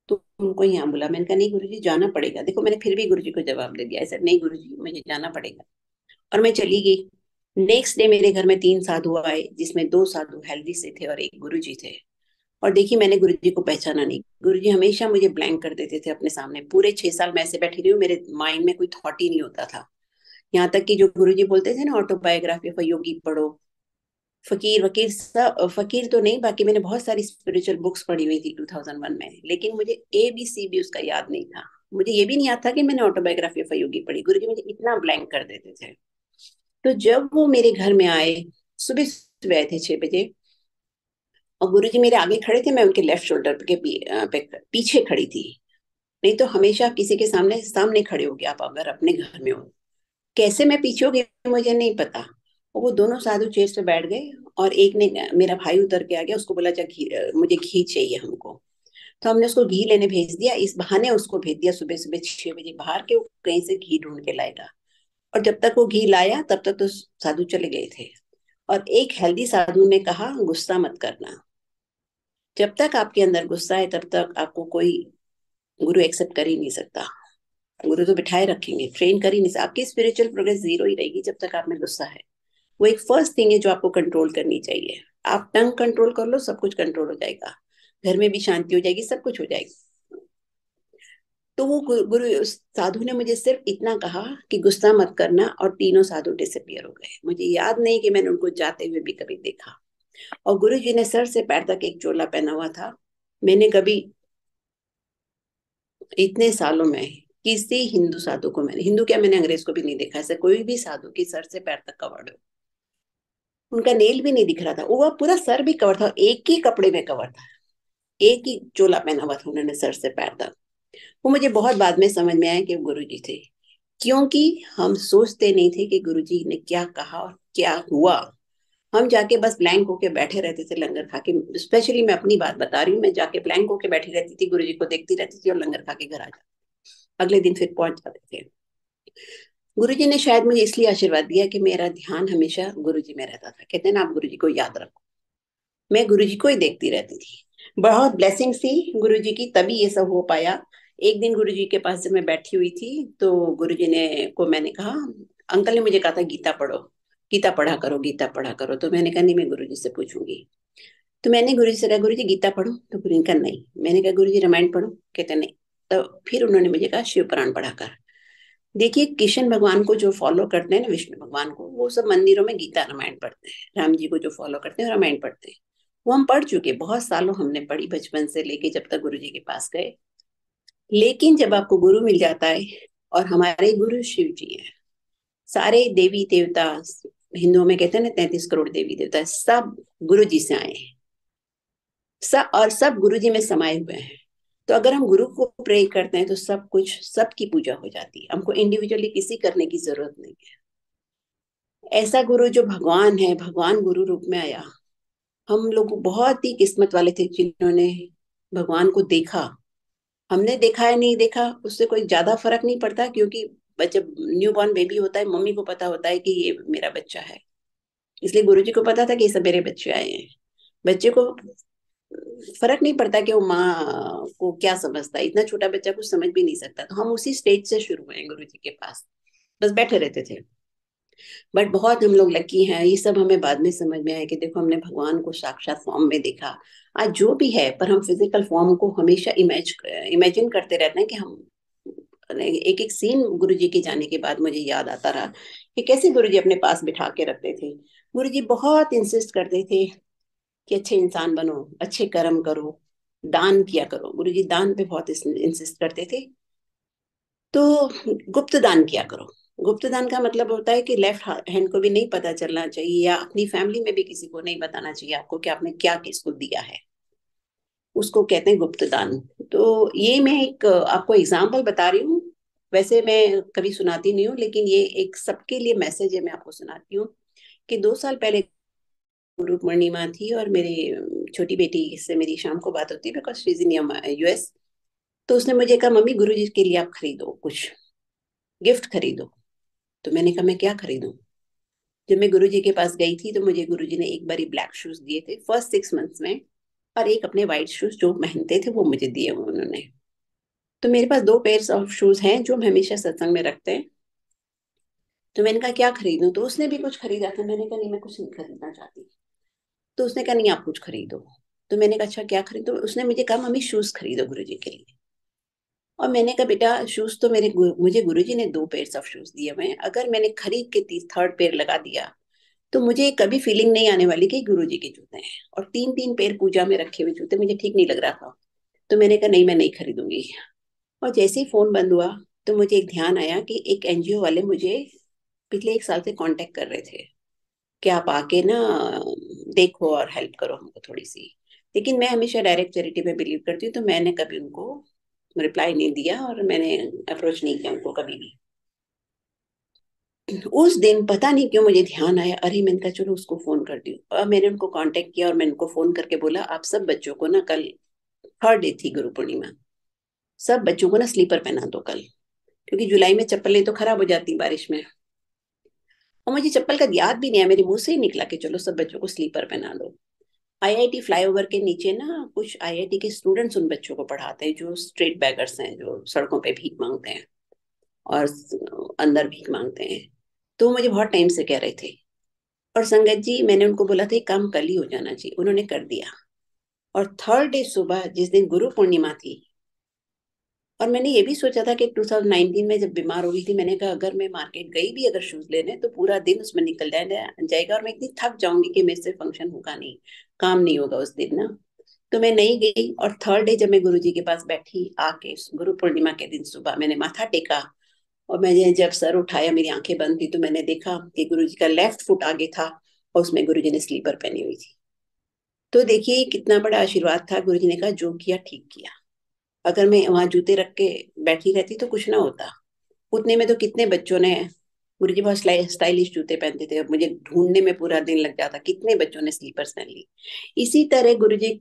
तो उनको यहाँ बुला। मैंने कहा नहीं गुरु जी जाना पड़ेगा। देखो मैंने फिर भी गुरु जी को जवाब दे दिया ऐसा, नहीं गुरु जी मुझे जाना पड़ेगा। और मैं चली गई। नेक्स्ट डे मेरे घर में 3 साधु आए, जिसमें 2 साधु हेल्दी से थे और एक गुरु जी थे। और देखिए मैंने गुरुजी को पहचाना नहीं। गुरुजी हमेशा मुझे ब्लैंक कर देते थे अपने सामने। पूरे 6 साल मैं ऐसे बैठी रही हूँ, मेरे माइंड में कोई थॉट ही नहीं होता था। यहाँ तक कि जो गुरुजी बोलते थे ना, ऑटोबायोग्राफी ऑफ अ योगी पढ़ो, फकीर वकीर सब, फकीर तो नहीं, बाकी मैंने बहुत सारी स्पिरिचुअल बुक्स पढ़ी हुई थी 2001 में, लेकिन मुझे ABC भी उसका याद नहीं था। मुझे ये भी नहीं याद था कि मैंने ऑटोबायोग्राफी ऑफ अ योगी पढ़ी। गुरुजी मुझे इतना ब्लैंक कर देते थे। तो जब वो मेरे घर में आए, सुबह सुबह आए थे 6 बजे, और गुरुजी मेरे आगे खड़े थे, मैं उनके लेफ्ट शोल्डर पे पीछे खड़ी थी। नहीं तो हमेशा आप किसी के सामने सामने खड़े होगे, आप अगर अपने घर में हो। कैसे मैं पीछे हो गई मुझे नहीं पता। और वो दोनों साधु चेयर पे बैठ गए और एक ने, मेरा भाई उतर के आ गया, उसको बोला जा घी, मुझे घी चाहिए हमको। तो हमने उसको घी लेने भेज दिया। इस बहाने उसको भेज दिया सुबह सुबह 6 बजे बाहर के, वो कहीं से घी ढूंढ के लाएगा। और जब तक वो घी लाया तब तक तो साधु चले गए थे। और एक हेल्दी साधु ने कहा गुस्सा मत करना। जब तक आपके अंदर गुस्सा है तब तक आपको कोई गुरु एक्सेप्ट कर ही नहीं सकता। गुरु तो बिठाए रखेंगे, ट्रेन कर ही नहीं सकता। आपकी स्पिरिचुअल प्रोग्रेस जीरो ही रहेगी जब तक आप में गुस्सा है। वो एक फर्स्ट थिंग है जो आपको कंट्रोल करनी चाहिए। आप टंग कंट्रोल कर लो, सब कुछ कंट्रोल हो जाएगा। घर में भी शांति हो जाएगी, सब कुछ हो जाएगी। तो वो गुरु उस साधु ने मुझे सिर्फ इतना कहा कि गुस्सा मत करना, और तीनों साधु डिसअपियर हो गए। मुझे याद नहीं कि मैंने उनको जाते हुए भी कभी देखा। और गुरु जी ने सर से पैर तक एक चोला पहना हुआ था। मैंने कभी इतने सालों में किसी हिंदू साधु को, मैंने हिंदू क्या, मैंने अंग्रेज को भी नहीं देखा ऐसा कोई भी साधु की सर से पैर तक कवर्ड हो। उनका नेल भी नहीं दिख रहा था, वो पूरा सर भी कवर था, एक ही कपड़े में कवर था। एक ही चोला पहना हुआ था उन्होंने सर से पैर तक। वो मुझे बहुत बाद में समझ में आया कि वो गुरु जी थे। क्योंकि हम सोचते नहीं थे कि गुरु जी ने क्या कहा और क्या हुआ। हम जाके बस ब्लैंक होके बैठे रहते थे लंगर खा के। स्पेशली मैं अपनी बात बता रही हूँ, मैं जाके ब्लैंक होके बैठी रहती थी, गुरु जी को देखती रहती थी और लंगर खा के घर आ जाती। अगले दिन फिर पहुंच जाते थे। गुरु जी ने शायद मुझे इसलिए आशीर्वाद दिया कि मेरा ध्यान हमेशा गुरु जी में रहता था। कहते हैं ना, आप गुरु जी को याद रखो। मैं गुरु जी को ही देखती रहती थी। बहुत ब्लेसिंग थी गुरु जी की, तभी ये सब हो पाया। एक दिन गुरु जी के पास जब मैं बैठी हुई थी तो गुरु जी ने को मैंने कहा, अंकल ने मुझे कहा था गीता पढ़ो, गीता पढ़ा करो, गीता पढ़ा करो। तो मैंने कहा नहीं, मैं गुरु जी से पूछूंगी। तो मैंने गुरु जी से कहा, गुरु जी गीता पढ़ो। तो गुरु जी ने कहा नहीं। मैंने कहा गुरु जी रामायण पढ़ो। कहते नहीं। तो फिर उन्होंने मुझे कहा शिव पुराण पढ़ा कर। देखिए, कृष्ण भगवान को जो फॉलो करते हैं ना, विष्णु भगवान को, वो सब मंदिरों में गीता रामायण पढ़ते हैं। राम जी को जो फॉलो करते हैं रामायण पढ़ते हैं। वो हम पढ़ चुके, बहुत सालों हमने पढ़ी, बचपन से लेके जब तक गुरु जी के पास गए। लेकिन जब आपको गुरु मिल जाता है, और हमारे गुरु शिव जी हैं, सारे देवी देवता, हिंदुओं में कहते हैं ना 33 करोड़ देवी देवता, सब गुरु जी से आए हैं। सब और सब गुरु जी में समाये हुए हैं। तो अगर हम गुरु को प्रे करते हैं तो सब कुछ, सबकी पूजा हो जाती है। हमको इंडिविजुअली किसी करने की जरूरत नहीं है। ऐसा गुरु जो भगवान है, भगवान गुरु रूप में आया। हम लोग बहुत ही किस्मत वाले थे जिन्होंने भगवान को देखा। हमने देखा या नहीं देखा उससे कोई ज्यादा फर्क नहीं पड़ता, क्योंकि जब न्यू बॉर्न बेबी होता है, मम्मी को पता होता है कि ये मेरा बच्चा है। इसलिए गुरुजी को पता था कि ये सब मेरे बच्चे आए हैं। बच्चे को फर्क नहीं पड़ता कि वो माँ को क्या समझता है। इतना छोटा बच्चा कुछ समझ भी नहीं सकता। तो हम उसी स्टेज से शुरू हुए गुरु जी के पास, बस बैठे रहते थे। बट बहुत हम लोग लकी हैं, ये सब हमें बाद में समझ में आया कि देखो, हमने भगवान को साक्षात फॉर्म में देखा। आज जो भी है, पर हम फिजिकल फॉर्म को हमेशा इमेजिन करते रहते हैं कि हम, एक एक सीन गुरु जी के जाने के बाद मुझे याद आता रहा कि कैसे गुरु जी अपने पास बिठा के रखते थे। गुरु जी बहुत इंसिस्ट करते थे कि अच्छे इंसान बनो, अच्छे कर्म करो, दान किया करो। गुरु जी दान पे बहुत इंसिस्ट करते थे। तो गुप्त दान किया करो। गुप्त दान का मतलब होता है कि लेफ्ट हैंड को भी नहीं पता चलना चाहिए, या अपनी फैमिली में भी किसी को नहीं बताना चाहिए आपको कि आपने क्या किसको दिया है। उसको कहते हैं गुप्त दान। तो ये मैं एक आपको एग्जाम्पल बता रही हूँ। वैसे मैं कभी सुनाती नहीं हूँ, लेकिन ये एक सबके लिए मैसेज है, मैं आपको सुनाती हूँ। कि 2 साल पहले गुरु पूर्णिमा थी, और मेरी छोटी बेटी से मेरी शाम को बात होती है, because she is in US. तो उसने मुझे कहा, मम्मी गुरु जी के लिए आप खरीदो, कुछ गिफ्ट खरीदो। तो मैंने कहा मैं क्या खरीदूं। जब मैं गुरु जी के पास गई थी तो मुझे गुरु जी ने एक बारी ब्लैक शूज दिए थे फर्स्ट 6 मंथ्स में, और एक अपने व्हाइट शूज जो पहनते थे वो मुझे दिए हुए उन्होंने। तो मेरे पास 2 पेयर्स ऑफ शूज हैं जो हम हमेशा सत्संग में रखते हैं। तो मैंने कहा क्या खरीदूं, तो उसने भी कुछ खरीदा था। मैंने कहा नहीं, मैं कुछ नहीं खरीदना चाहती। तो उसने कहा नहीं, आप कुछ खरीदो। तो मैंने कहा अच्छा क्या खरीदो। उसने मुझे कहा मम्मी शूज खरीदो गुरु जी के लिए। और मैंने कहा बेटा, शूज तो मुझे गुरुजी ने 2 पेयर्स ऑफ शूज दिए हुए हैं। अगर मैंने खरीद के 3rd पेयर लगा दिया तो मुझे कभी फीलिंग नहीं आने वाली कि गुरुजी के जूते हैं। और 3 3 पेयर पूजा में रखे हुए जूते मुझे ठीक नहीं लग रहा था। तो मैंने कहा नहीं, मैं नहीं खरीदूंगी। और जैसे ही फोन बंद हुआ तो मुझे एक ध्यान आया कि एक एनजीओ वाले मुझे पिछले 1 साल से कांटेक्ट कर रहे थे कि आप आके ना देखो और हेल्प करो हमको थोड़ी सी। लेकिन मैं हमेशा डायरेक्ट चैरिटी में बिलीव करती हूँ, तो मैंने कभी उनको रिप्लाई नहीं दिया, और मैंने अप्रोच नहीं किया उनको कभी भी। उस दिन पता नहीं क्यों मुझे ध्यान आया, अरे मैंने कहा चलो उसको फोन कर दी। और मैंने उनको कांटेक्ट किया और मैंने उनको फोन करके बोला, आप सब बच्चों को ना, कल 3rd डे थी गुरु पूर्णिमा, सब बच्चों को ना स्लीपर पहना दो कल, क्योंकि जुलाई में चप्पलें तो खराब हो जाती बारिश में। और मुझे चप्पल का याद भी नहीं है, मेरे मुंह से ही निकला कि चलो सब बच्चों को स्लीपर पहना दो। आईआईटी फ्लाईओवर के नीचे ना कुछ आईआईटी के स्टूडेंट्स उन बच्चों को पढ़ाते हैं जो स्ट्रीट बैगर्स हैं, जो सड़कों पे भीख मांगते हैं और अंदर भीख मांगते हैं। तो मुझे बहुत टाइम से कह रहे थे, और संगत जी मैंने उनको बोला था ये काम कल ही हो जाना चाहिए, उन्होंने कर दिया। और थर्ड डे सुबह जिस दिन गुरु पूर्णिमा थी, और मैंने ये भी सोचा था कि 2019 में जब बीमार हो गई थी, मैंने कहा अगर मैं मार्केट गई भी अगर शूज लेने तो पूरा दिन उसमें निकल जाएगा और मैं इतनी थक जाऊंगी कि मेरे से फंक्शन होगा नहीं, काम नहीं होगा उस दिन ना। तो मैं नहीं गई, और थर्ड डे जब मैं गुरु जी के पास बैठी आके गुरु पूर्णिमा के दिन सुबह मैंने माथा टेका, और मैंने जब सर उठाया मेरी आंखें बंद थी तो मैंने देखा कि गुरु जी का लेफ्ट फुट आगे था और उसमें गुरु जी ने स्लीपर पहनी हुई थी। तो देखिए कितना बड़ा आशीर्वाद था। गुरु जी ने कहा जो किया ठीक किया। अगर मैं वहां जूते रख के बैठी रहती तो कुछ ना होता। उतने में तो कितने बच्चों ने, गुरु जी बहुत स्टाइलिश जूते पहनते थे, अब मुझे ढूंढने में पूरा दिन लग जाता कितने बच्चों ने स्लीपर्स पहन ली। इसी तरह गुरु जी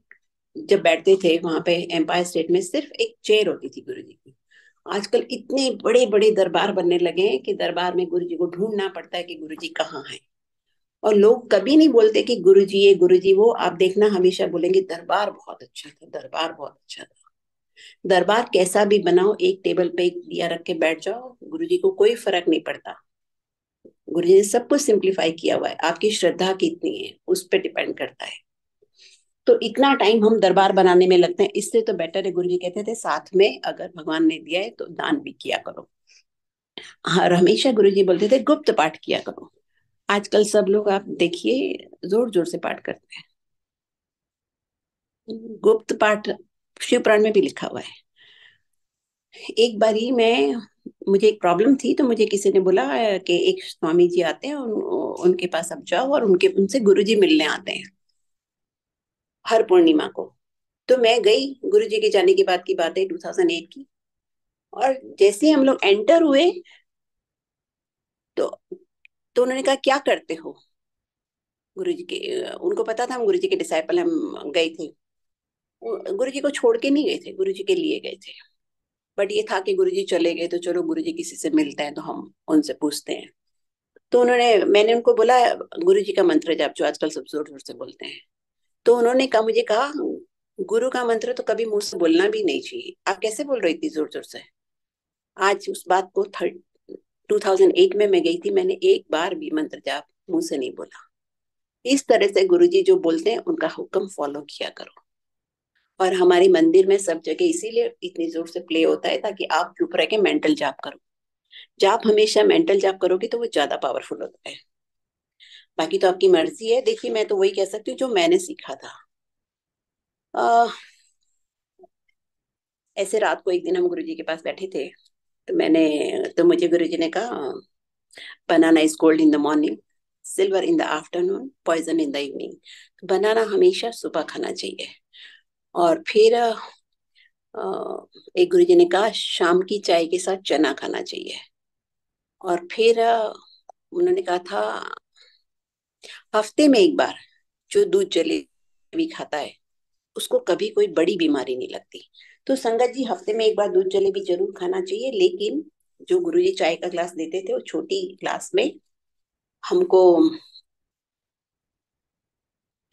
जब बैठते थे वहां पे एम्पायर स्टेट में, सिर्फ एक चेयर होती थी गुरु जी की। आजकल इतने बड़े बड़े दरबार बनने लगे हैं कि दरबार में गुरु जी को ढूंढना पड़ता है कि गुरु जी कहाँ है। और लोग कभी नहीं बोलते कि गुरु जी ये गुरु जी वो, आप देखना हमेशा बोलेंगे दरबार बहुत अच्छा था, दरबार बहुत अच्छा था। दरबार कैसा भी बनाओ, एक टेबल पे एक दिया रख के बैठ जाओ, गुरु जी को कोई फर्क नहीं पड़ता। गुरु जी ने सब कुछ सिंप्लीफाई किया हुआ है, आपकी श्रद्धा कितनी है उस पर डिपेंड करता है। तो इतना टाइम हम दरबार बनाने में लगते हैं, इससे तो बेटर है, गुरु जी कहते थे साथ में अगर भगवान ने दिया है तो दान भी किया करो। और हमेशा गुरु जी बोलते थे गुप्त पाठ किया करो। आजकल सब लोग आप देखिए जोर जोर से पाठ करते हैं, गुप्त पाठ शिव पुराण में भी लिखा हुआ है। एक बारी मैं, मुझे एक प्रॉब्लम थी तो मुझे किसी ने बोला कि एक स्वामी जी आते हैं, उनके पास आप जाओ और उनके उनसे गुरु जी मिलने आते हैं हर पूर्णिमा को। तो मैं गई, गुरु जी के जाने के बाद की बात है 2008 की। और जैसे हम लोग एंटर हुए तो उन्होंने कहा क्या करते हो गुरु जी के। उनको पता था हम गुरु जी के डिसाइपल, हम गए थे। गुरु जी को छोड़ के नहीं गए थे, गुरु जी के लिए गए थे। बट ये था कि गुरु जी चले गए तो चलो गुरु जी किसी से मिलते हैं तो हम उनसे पूछते हैं। तो मैंने उनको बोला गुरु जी का मंत्र जाप, जो आजकल सब जोर जोर से बोलते हैं। तो उन्होंने कहा, मुझे कहा गुरु का मंत्र तो कभी मुंह से बोलना भी नहीं चाहिए, आप कैसे बोल रही थी जोर जोर से। आज उस बात को 2008 में मैं गई थी, मैंने एक बार भी मंत्र जाप मुंह से नहीं बोला। इस तरह से गुरुजी जो बोलते हैं उनका हुक्म फॉलो किया करो। और हमारे मंदिर में सब जगह इसीलिए इतनी जोर से प्ले होता है ताकि आप चुप रह के मेंटल जाप करो। जाप हमेशा मेंटल जाप करोगे तो वो ज्यादा पावरफुल होता है। बाकी तो आपकी मर्जी है। देखिए मैं तो वही कह सकती हूँ जो मैंने सीखा था। आ, ऐसे रात को एक दिन हम गुरुजी के पास बैठे थे, तो मुझे गुरुजी ने कहा banana is gold in the morning, silver in the afternoon, poison in the evening. Banana हमेशा सुबह खाना चाहिए। और फिर एक गुरुजी ने कहा शाम की चाय के साथ चना खाना चाहिए। और फिर उन्होंने कहा था हफ्ते में एक बार जो दूध जलेबी खाता है उसको कभी कोई बड़ी बीमारी नहीं लगती। तो संगत जी हफ्ते में एक बार दूध जलेबी जरूर खाना चाहिए, लेकिन जो गुरुजी चाय का ग्लास देते थे वो छोटी ग्लास में हमको,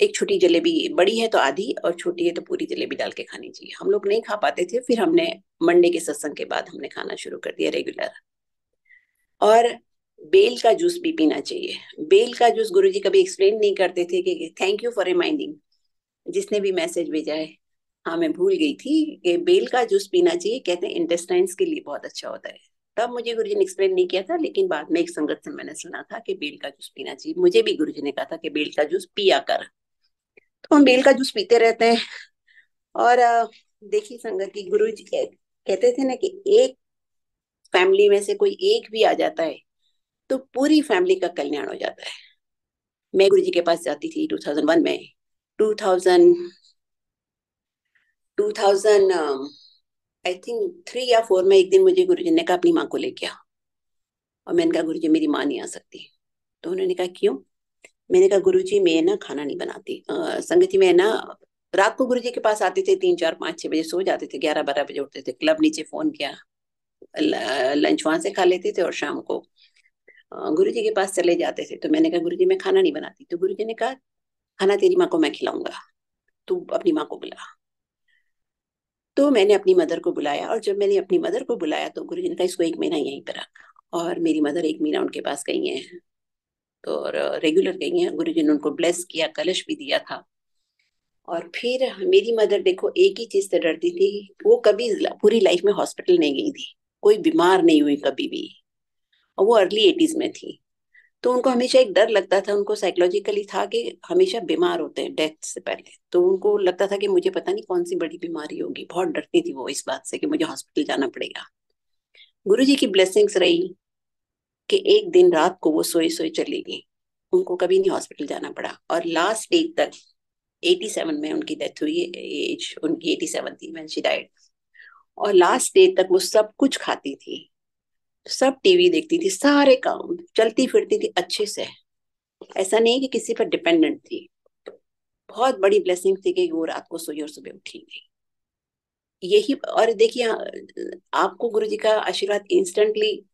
एक छोटी जलेबी, बड़ी है तो आधी और छोटी है तो पूरी जलेबी डाल के खानी चाहिए। हम लोग नहीं खा पाते थे, फिर हमने मंडे के सत्संग के बाद हमने खाना शुरू कर दिया रेगुलर। और बेल का जूस भी पीना चाहिए। बेल का जूस गुरुजी कभी एक्सप्लेन नहीं करते थे कि थैंक यू फॉर रिमाइंडिंग, जिसने भी मैसेज भेजा है। हाँ मैं भूल गई थी कि बेल का जूस पीना चाहिए, कहते हैं इंटेस्टाइन्स के लिए बहुत अच्छा होता है। तब मुझे गुरुजी ने एक्सप्लेन नहीं किया था, लेकिन बाद में एक संगत से मैंने सुना था कि बेल का जूस पीना चाहिए। मुझे भी गुरुजी ने कहा था कि बेल का जूस पिया कर। तो हम बेल का जूस पीते रहते हैं। और देखिए संगत की गुरु जी कहते थे ना कि एक फैमिली में से कोई एक भी आ जाता है तो पूरी फैमिली का कल्याण हो जाता है। मैं गुरु जी के पास जाती थी 2001 में, 2000 2000 आई थिंक 3 या 4 में। एक दिन मुझे गुरु जी ने कहा अपनी माँ को लेके आ। और मैंने कहा गुरु जी मेरी माँ नहीं आ सकती। तो उन्होंने कहा क्यों। मैंने कहा गुरु जी मैं ना खाना नहीं बनाती। संगति में ना रात को गुरु जी के पास आते थे 3 4 5 6 बजे, सो जाते थे, 11 12 बजे उठते थे, क्लब नीचे फोन किया, लंच वहां से खा लेते थे और शाम को गुरु जी के पास चले जाते थे। तो मैंने कहा गुरु जी मैं खाना नहीं बनाती। तो गुरु जी ने कहा खाना तेरी माँ को मैं खिलाऊंगा। तू अपनी माँ को बुला। तो मैंने अपनी मदर को बुलाया, और जब मैंने अपनी मदर को बुलाया तो गुरुजी ने कहा इसको 1 महीना यहीं पर रख। और मेरी मदर 1 महीना उनके पास गई हैं, तो और रेगुलर गई हैं। गुरुजी ने उनको ब्लेस किया, कलश भी दिया था। और फिर मेरी मदर देखो एक ही चीज से डरती थी, वो कभी पूरी लाइफ में हॉस्पिटल नहीं गई थी, कोई बीमार नहीं हुई कभी भी। और वो अर्ली 80s में थी। तो उनको हमेशा एक डर लगता था, उनको साइकोलॉजिकली था कि हमेशा बीमार होते हैं डेथ से पहले। तो उनको लगता था कि मुझे पता नहीं कौन सी बड़ी बीमारी होगी, बहुत डरती थी वो इस बात से कि मुझे हॉस्पिटल जाना पड़ेगा। गुरुजी की ब्लेसिंग्स रही कि एक दिन रात को वो सोई सोई चली गई, उनको कभी नहीं हॉस्पिटल जाना पड़ा। और लास्ट डे तक, 87 में उनकी डेथ हुई, एज उनकी 87 थी व्हेन शी डाइड। और लास्ट डे तक वो सब कुछ खाती थी, सब टीवी देखती थी, सारे काम, चलती फिरती थी अच्छे से। ऐसा नहीं कि किसी पर डिपेंडेंट थी। बहुत बड़ी ब्लेसिंग थी कि वो रात को सोई और सुबह उठी नहीं। यही, और देखिए आपको गुरु जी का आशीर्वाद इंस्टेंटली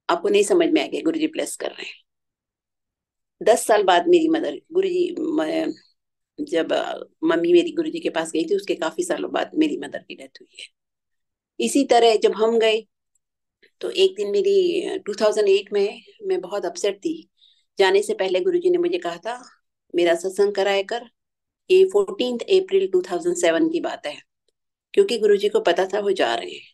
आपको नहीं समझ में आएगा गुरु जी ब्लेस कर रहे हैं। 10 साल बाद मेरी मदर गुरु जी, जब मम्मी मेरी गुरु जी के पास गई थी उसके काफी सालों बाद मेरी मदर की डेथ हुई है। इसी तरह जब हम गए तो एक दिन मेरी 2008 में मैं बहुत अपसेट थी। जाने से पहले गुरुजी ने मुझे कहा था मेरा सत्संग कराया कर। ये 14 अप्रैल 2007 की बात है, क्योंकि गुरुजी को पता था वो जा रहे हैं।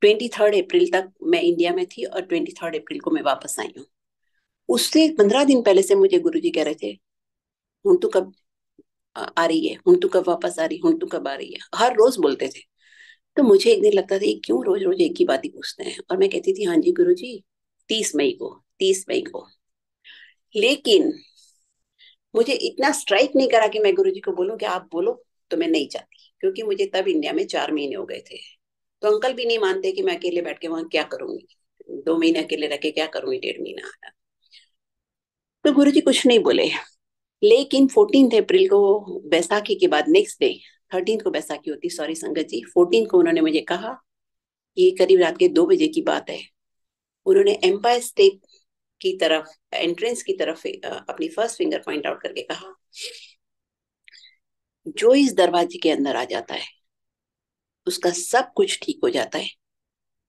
23 अप्रैल तक मैं इंडिया में थी और 23 अप्रैल को मैं वापस आई हूँ। उससे 15 दिन पहले से मुझे गुरुजी कह रहे थे हूं तू कब आ रही है, हूं तू कब वापस आ रही, हूं तू कब आ रही है, हर रोज बोलते थे। तो मुझे एक दिन लगता था ये क्यों रोज रोज एक ही बात ही पूछते हैं, और मैं कहती थी हाँ जी गुरु जी, 30 मई को, 30 मई को। लेकिन मुझे इतना स्ट्राइक नहीं करा कि मैं गुरु जी को बोलूं कि आप बोलो। तो मैं नहीं चाहती, क्योंकि मुझे तब इंडिया में 4 महीने हो गए थे। तो अंकल भी नहीं मानते कि मैं अकेले बैठ के वहां क्या करूंगी, 2 महीने अकेले रह के क्या करूंगी, 1.5 महीना। तो गुरु जी कुछ नहीं बोले। लेकिन 14 अप्रैल को, बैसाखी के बाद नेक्स्ट डे, 13 को बैसाखी होती, सॉरी संगत जी, 14 को उन्होंने मुझे कहा, ये करीब रात के 2 बजे की बात है। उन्होंने एम्पायर स्टेट की तरफ, एंट्रेंस की तरफ अपनी फर्स्ट फिंगर पॉइंट आउट करके कहा, जो इस दरवाजे के अंदर आ जाता है उसका सब कुछ ठीक हो जाता है,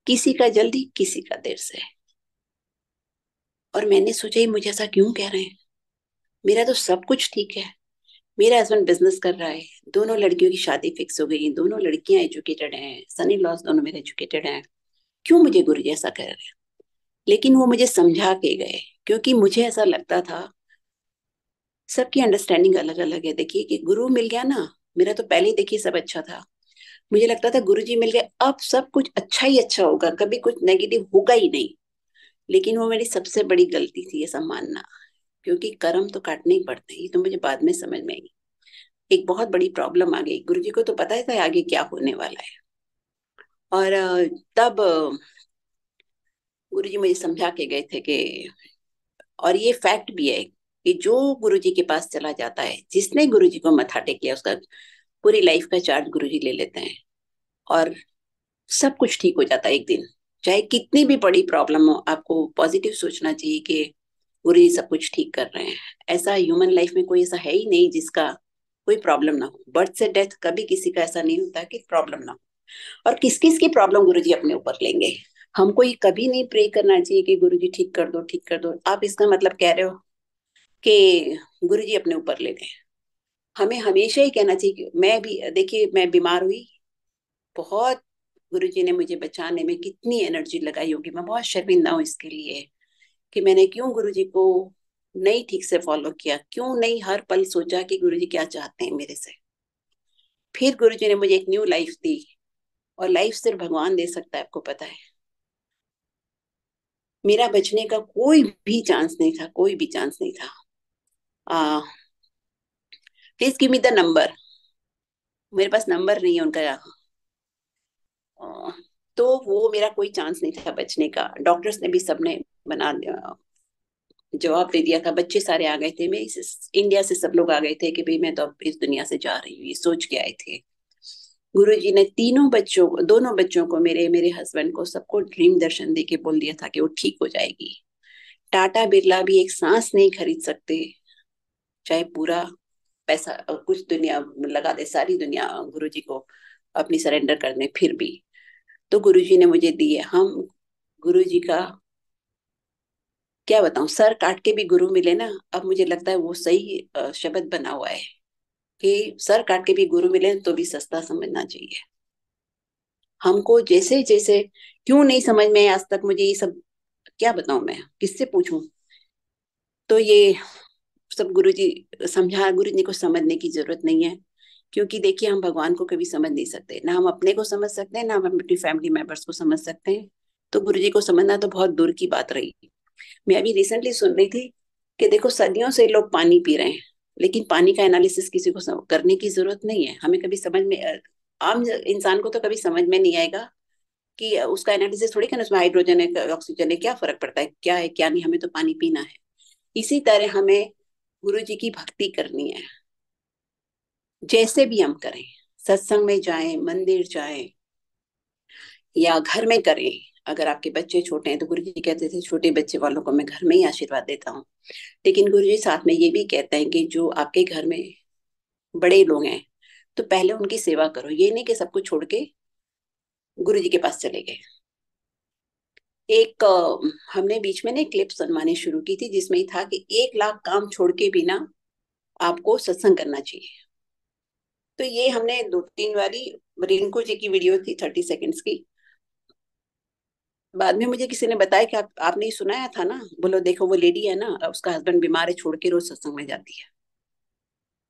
किसी का जल्दी किसी का देर से। और मैंने सोचा ही मुझे ऐसा क्यों कह रहे हैं, मेरा तो सब कुछ ठीक है। मेरा हस्बैंड बिजनेस कर रहा है, दोनों लड़कियों की शादी फिक्स हो गई, दोनों लड़कियां एजुकेटेड हैं, सन इन लॉज दोनों मेरे एजुकेटेड हैं, क्यों मुझे गुरु जी ऐसा कह रहे हैं। लेकिन वो मुझे समझा के गए, क्योंकि मुझे ऐसा लगता था सबकी अंडरस्टैंडिंग अलग अलग है। देखिए कि गुरु मिल गया ना, मेरा तो पहले ही देखिए सब अच्छा था। मुझे लगता था गुरु जी मिल गए अब सब कुछ अच्छा ही अच्छा होगा, कभी कुछ नेगेटिव होगा ही नहीं। लेकिन वो मेरी सबसे बड़ी गलती थी ये सब मानना, क्योंकि कर्म तो काटने ही पड़ते हैं। ये तो मुझे बाद में समझ में आई। एक बहुत बड़ी प्रॉब्लम आ गई, गुरु जी को तो पता ही था आगे क्या होने वाला है। और तब गुरु जी मुझे समझा के गए थे कि, और ये फैक्ट भी है कि जो गुरु जी के पास चला जाता है, जिसने गुरु जी को मत्था टेक लिया, उसका पूरी लाइफ का चार्ज गुरु जी ले लेते हैं। और सब कुछ ठीक हो जाता है एक दिन। चाहे कितनी भी बड़ी प्रॉब्लम हो, आपको पॉजिटिव सोचना चाहिए कि गुरु जी सब कुछ ठीक कर रहे हैं। ऐसा ह्यूमन लाइफ में कोई ऐसा है ही नहीं जिसका कोई प्रॉब्लम ना हो। बर्थ से डेथ कभी किसी का ऐसा नहीं होता कि प्रॉब्लम ना हो। और किस किस की प्रॉब्लम गुरु जी अपने ऊपर लेंगे। हमको ये कभी नहीं प्रे करना चाहिए कि गुरु जी ठीक कर दो, ठीक कर दो। आप इसका मतलब कह रहे हो कि गुरु जी अपने ऊपर ले लें। हमें हमेशा ही कहना चाहिए कि मैं भी, देखिए मैं बीमार हुई बहुत, गुरु जी ने मुझे बचाने में कितनी एनर्जी लगाई होगी। मैं बहुत शर्मिंदा हूँ इसके लिए कि मैंने क्यों गुरु जी को नहीं ठीक से फॉलो किया, क्यों नहीं हर पल सोचा कि गुरु जी क्या चाहते हैं मेरे से। फिर गुरु जी ने मुझे एक न्यू लाइफ दी, और लाइफ सिर्फ भगवान दे सकता है, आपको पता है। मेरा बचने का कोई भी चांस नहीं था, कोई भी चांस नहीं था। Please give me the number. मेरे पास नंबर नहीं है उनका। आ, तो वो मेरा कोई चांस नहीं था बचने का। डॉक्टर्स ने भी सबने बना जवाब दे दिया था। बच्चे सारे आ गए थे, मैं इंडिया से सब लोग आ गए थे कि भाई मैं तो अब इस दुनिया से जा रही हूँ, ये सोच के आए थे। गुरुजी ने तीनों बच्चों को, दोनों बच्चों को, मेरे मेरे हस्बैंड को, सबको ड्रीम दर्शन दे के बोल दिया था कि वो ठीक हो जाएगी। टाटा बिरला भी एक सांस नहीं खरीद सकते चाहे पूरा पैसा कुछ दुनिया लगा दे, सारी दुनिया गुरु जी को अपनी सरेंडर कर दे, फिर भी तो गुरु जी ने मुझे दिए। हम गुरु जी का क्या बताऊं, सर काट के भी गुरु मिले ना, अब मुझे लगता है वो सही शब्द बना हुआ है कि सर काट के भी गुरु मिले तो भी सस्ता समझना चाहिए। हमको जैसे जैसे क्यों नहीं समझ में आज तक मुझे ये सब, क्या बताऊं मैं, किससे पूछूं। तो ये सब गुरु जी समझा, गुरु जी को समझने की जरूरत नहीं है, क्योंकि देखिए हम भगवान को कभी समझ नहीं सकते, ना हम अपने को समझ सकते हैं, ना हम अपनी फैमिली मेंबर्स को समझ सकते हैं। तो गुरु जी को समझना तो बहुत दूर की बात रही। मैं अभी रिसेंटली सुन रही थी कि देखो सदियों से लोग पानी पी रहे हैं, लेकिन पानी का एनालिसिस किसी को करने की जरूरत नहीं है। हमें कभी समझ में, आम इंसान को तो कभी समझ में नहीं आएगा कि उसका एनालिसिस थोड़ी करना, उसमें हाइड्रोजन है ऑक्सीजन है, क्या फर्क पड़ता है क्या नहीं, हमें तो पानी पीना है। इसी तरह हमें गुरु जी की भक्ति करनी है, जैसे भी हम करें, सत्संग में जाएं, मंदिर जाएं या घर में करें। अगर आपके बच्चे छोटे हैं तो गुरु जी कहते थे छोटे बच्चे वालों को मैं घर में ही आशीर्वाद देता हूँ, लेकिन गुरु जी साथ में ये भी कहते हैं कि जो आपके घर में बड़े लोग हैं तो पहले उनकी सेवा करो। ये नहीं कि सब कुछ छोड़ के गुरु जी के पास चले गए। एक हमने बीच में ना क्लिप सुनवानी शुरू की थी जिसमें ही था कि 1 लाख काम छोड़ के भी ना आपको सत्संग करना चाहिए। तो ये हमने 2-3 बारी, रिंकू जी की वीडियो थी 30 सेकेंड्स की। बाद में मुझे किसी ने बताया कि आपने ही सुनाया था ना, बोलो देखो वो लेडी है ना, उसका हस्बैंड बीमार है, छोड़ के रोज सत्संग में जाती है,